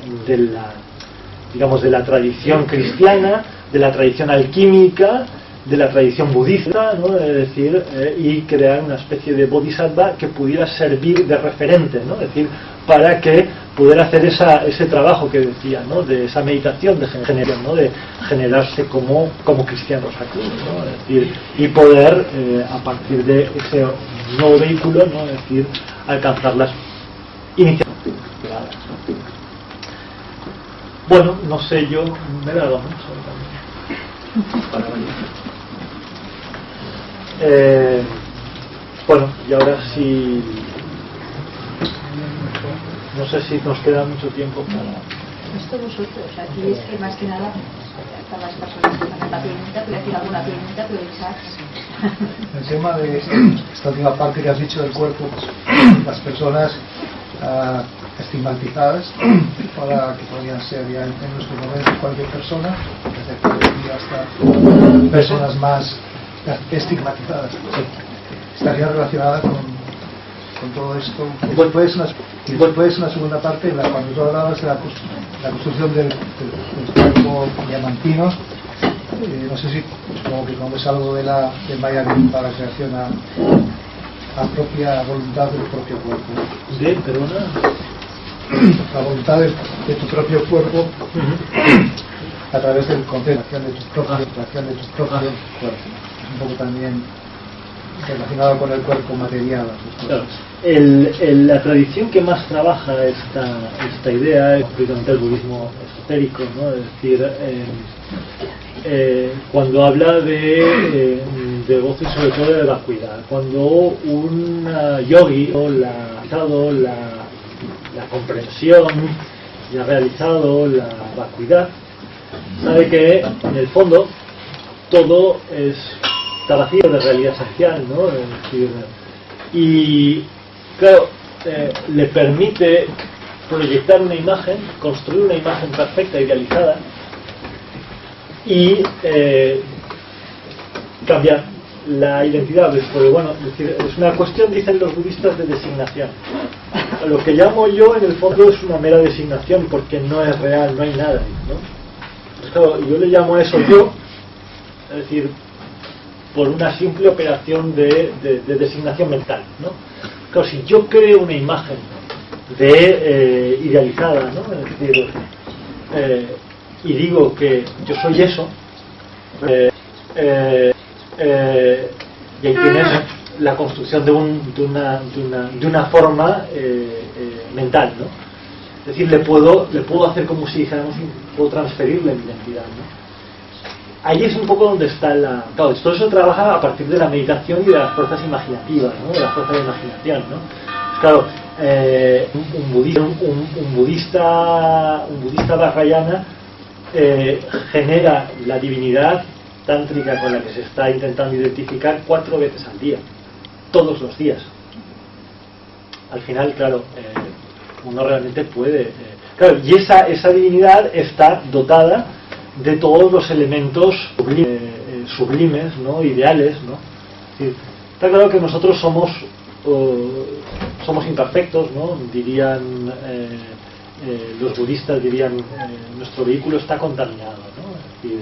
A: tradición cristiana, de la tradición alquímica, de la tradición budista, ¿no? Es decir, y crear una especie de bodhisattva que pudiera servir de referente, ¿no? Es decir, para que pudiera hacer ese trabajo que decía, ¿no? De esa meditación de generación, ¿no? De generarse como cristianos aquí, ¿no? Es decir, y poder a partir de ese nuevo vehículo, ¿no? Es decir, alcanzar las iniciativas. Bueno, no sé, yo me la hago, ¿no? Para bueno, y ahora sí, no sé si nos queda mucho tiempo para...
B: Esto vosotros, aquí es que más que nada para las personas que hacen la pregunta, puede decir alguna pregunta, puede usar.
C: El tema de esta última parte que has dicho del cuerpo, pues, las personas estigmatizadas, para que podrían ser ya en nuestro momento cualquier persona, desde hasta personas más estigmatizadas, estaría relacionada con todo esto. Después una segunda parte en la cuando tú hablabas de la construcción del cuerpo diamantino, no sé si como que cuando es algo del Maya para la creación a propia voluntad del propio cuerpo.
A: ¿Perdona?
C: La voluntad de tu propio cuerpo a través de la contemplación de tu propio cuerpo. Un poco también relacionado con el cuerpo material.
A: Claro. La tradición que más trabaja esta idea es concretamente el budismo esotérico, ¿no? Es decir, cuando habla de gozo y sobre todo de vacuidad, cuando un yogi la comprensión y ha realizado la vacuidad, sabe que en el fondo todo está vacío de realidad esencial, ¿no? Es decir, y claro, le permite proyectar una imagen, construir una imagen perfecta, idealizada, y cambiar la identidad. Porque, bueno, es decir, es una cuestión, dicen los budistas, de designación. Lo que llamo yo, en el fondo, es una mera designación, porque no es real, no hay nada, ¿no? Pues claro, yo le llamo a eso yo, es decir, por una simple operación de designación mental, ¿no? Claro, si yo creo una imagen idealizada, ¿no? Es decir, y digo que yo soy eso, y ahí tienes la construcción de una forma mental, ¿no? Es decir, le puedo hacer como si dijéramos, puedo transferirle mi identidad, ¿no? Ahí es un poco donde está claro, todo eso trabaja a partir de la meditación y de las fuerzas imaginativas, ¿no? De la fuerza de imaginación, ¿no? Claro, un budista vajrayana genera la divinidad tántrica con la que se está intentando identificar 4 veces al día, todos los días. Al final, claro, uno realmente puede... claro, y esa divinidad está dotada de todos los elementos sublimes, ¿no? Ideales, ¿no? Es decir, está claro que nosotros somos imperfectos, ¿no? Dirían los budistas, dirían nuestro vehículo está contaminado, ¿no? Es decir,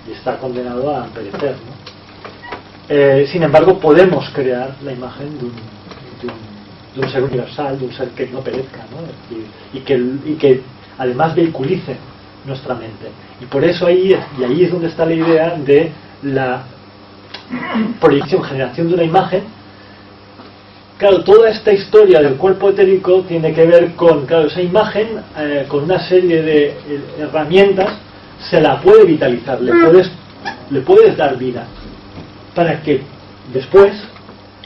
A: y está condenado a perecer, ¿no? Sin embargo, podemos crear la imagen de un ser universal, de un ser que no perezca, ¿no? Es decir, y que además vehiculice nuestra mente. Y por eso ahí es donde está la idea de la proyección, generación de una imagen. Claro, toda esta historia del cuerpo etérico tiene que ver con, claro, esa imagen, con una serie de herramientas, se la puede vitalizar, le puedes dar vida, para que después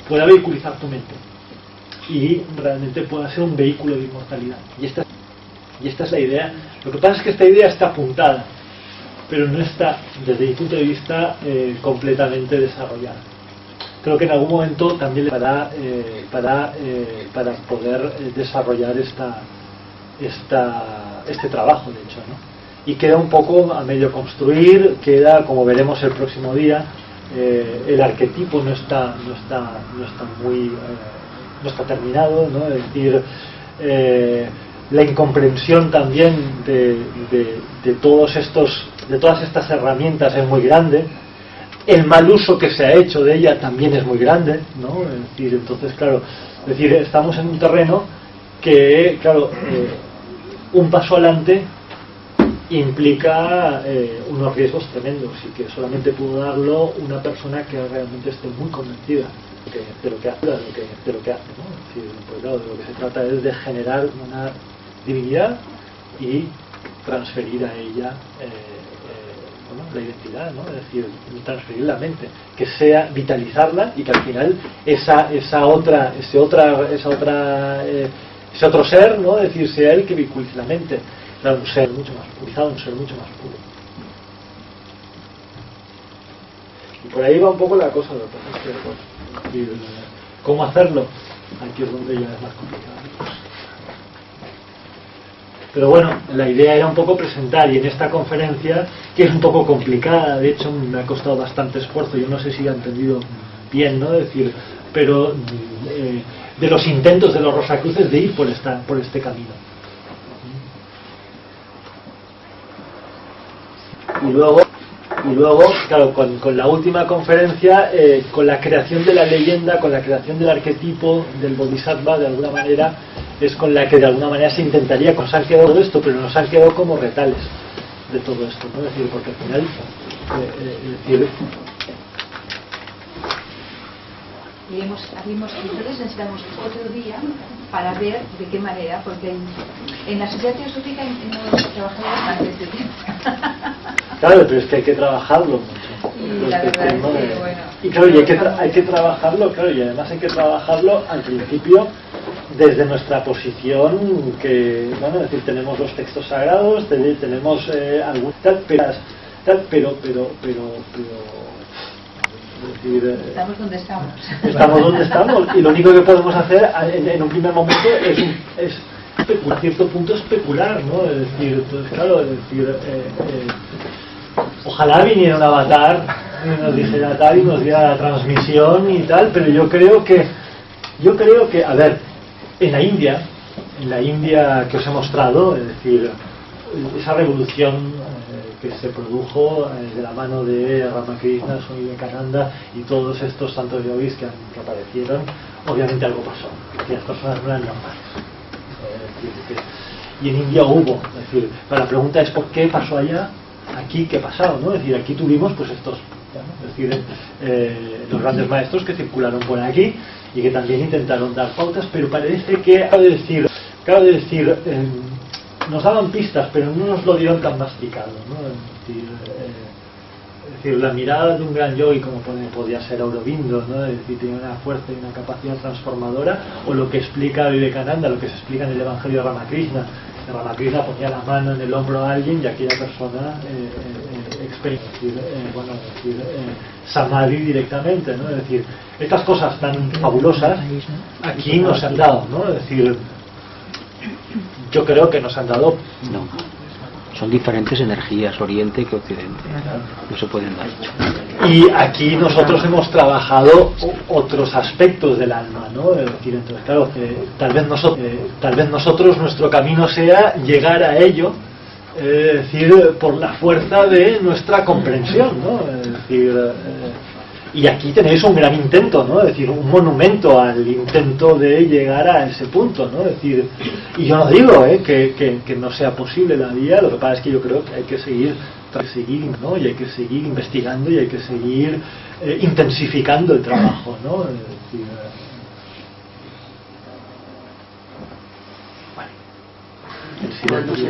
A: pueda vehiculizar tu mente y realmente pueda ser un vehículo de inmortalidad. Y esta es la idea. Lo que pasa es que esta idea está apuntada, pero no está, desde mi punto de vista, completamente desarrollada. Creo que en algún momento también le para poder desarrollar este trabajo, de hecho, ¿no? Y queda un poco a medio construir, queda, como veremos el próximo día, el arquetipo no está terminado, ¿no? Es decir, la incomprensión también de todas estas herramientas es muy grande. El mal uso que se ha hecho de ella también es muy grande, ¿no? Es decir, entonces, claro, estamos en un terreno que, claro, un paso adelante implica unos riesgos tremendos y que solamente pudo darlo una persona que realmente esté muy convencida de lo que hace, ¿no? Es decir, pues, claro, de lo que se trata es de generar una divinidad y transferir a ella la identidad, ¿no? Es decir, transferir la mente, que sea vitalizarla y que al final ese otro ser, ¿no? Es decir, sea el que vincule la mente, claro, un ser mucho más purizado, un ser mucho más puro. Y por ahí va un poco la cosa, lo que pasa es que, ¿cómo hacerlo? Aquí es donde ya es más complicado. Pero bueno, la idea era un poco presentar, y en esta conferencia, que es un poco complicada, de hecho me ha costado bastante esfuerzo, yo no sé si he entendido bien, ¿no? Es decir, pero de los intentos de los Rosacruces de ir por este camino. Y luego, claro, con la última conferencia, con la creación de la leyenda, con la creación del arquetipo del Bodhisattva, de alguna manera, es con la que de alguna manera se intentaría, nos han quedado todo esto, pero nos han quedado como retales de todo esto, ¿no? Es decir, porque al final,
B: entonces necesitamos otro día para ver de qué manera, porque en la sociedad teosófica hemos trabajado bastante este tiempo.
A: Claro, pero es que hay que trabajarlo mucho.
B: Y la verdad es que, bueno...
A: Y claro, y hay que trabajarlo, claro, y además hay que trabajarlo al principio desde nuestra posición, que, bueno, es decir, tenemos los textos sagrados, tenemos algún tal, pero
B: estamos donde estamos.
A: Estamos donde estamos, y lo único que podemos hacer en un primer momento es a cierto punto especular, ¿no? Es decir, pues claro, ojalá viniera un avatar y nos dijera tal y nos diera la transmisión y tal, pero yo creo que, a ver, en la India que os he mostrado, es decir, esa revolución que se produjo de la mano de Ramakrishna, Swami Vivekananda y todos estos santos yogis que aparecieron, obviamente algo pasó, que las personas no eran normales. Y en India hubo, es decir, la pregunta es ¿por qué pasó allá? Aquí ¿qué ha pasado? ¿No? Es decir, aquí tuvimos pues estos, ¿no? Es decir, los grandes maestros que circularon por aquí y que también intentaron dar pautas, pero parece que, claro de decir, nos daban pistas, pero no nos lo dieron tan masticado, ¿no? Es decir, Es decir, la mirada de un gran yogi como podía ser Aurobindo, ¿no? Es decir, tiene una fuerza y una capacidad transformadora, o lo que explica Vivekananda, lo que se explica en el Evangelio de Ramakrishna. Ramakrishna ponía la mano en el hombro a alguien y aquella persona samadhi directamente, ¿no? Es decir, estas cosas tan fabulosas aquí no se han dado, ¿no? Es decir, yo creo que nos han dado.
D: No, son diferentes energías, Oriente que Occidente, no se pueden dar.
A: Y aquí nosotros hemos trabajado otros aspectos del alma, ¿no? Es decir, entonces, claro, tal vez nosotros nuestro camino sea llegar a ello, es decir, por la fuerza de nuestra comprensión, ¿no? Es decir, y aquí tenéis un gran intento, ¿no? Es decir, un monumento al intento de llegar a ese punto, ¿no? Es decir, y yo no digo que no sea posible la vía, lo que pasa es que yo creo que hay que seguir, ¿no? Y hay que seguir investigando y hay que seguir intensificando el trabajo, ¿no? Es decir, bueno, el silencio.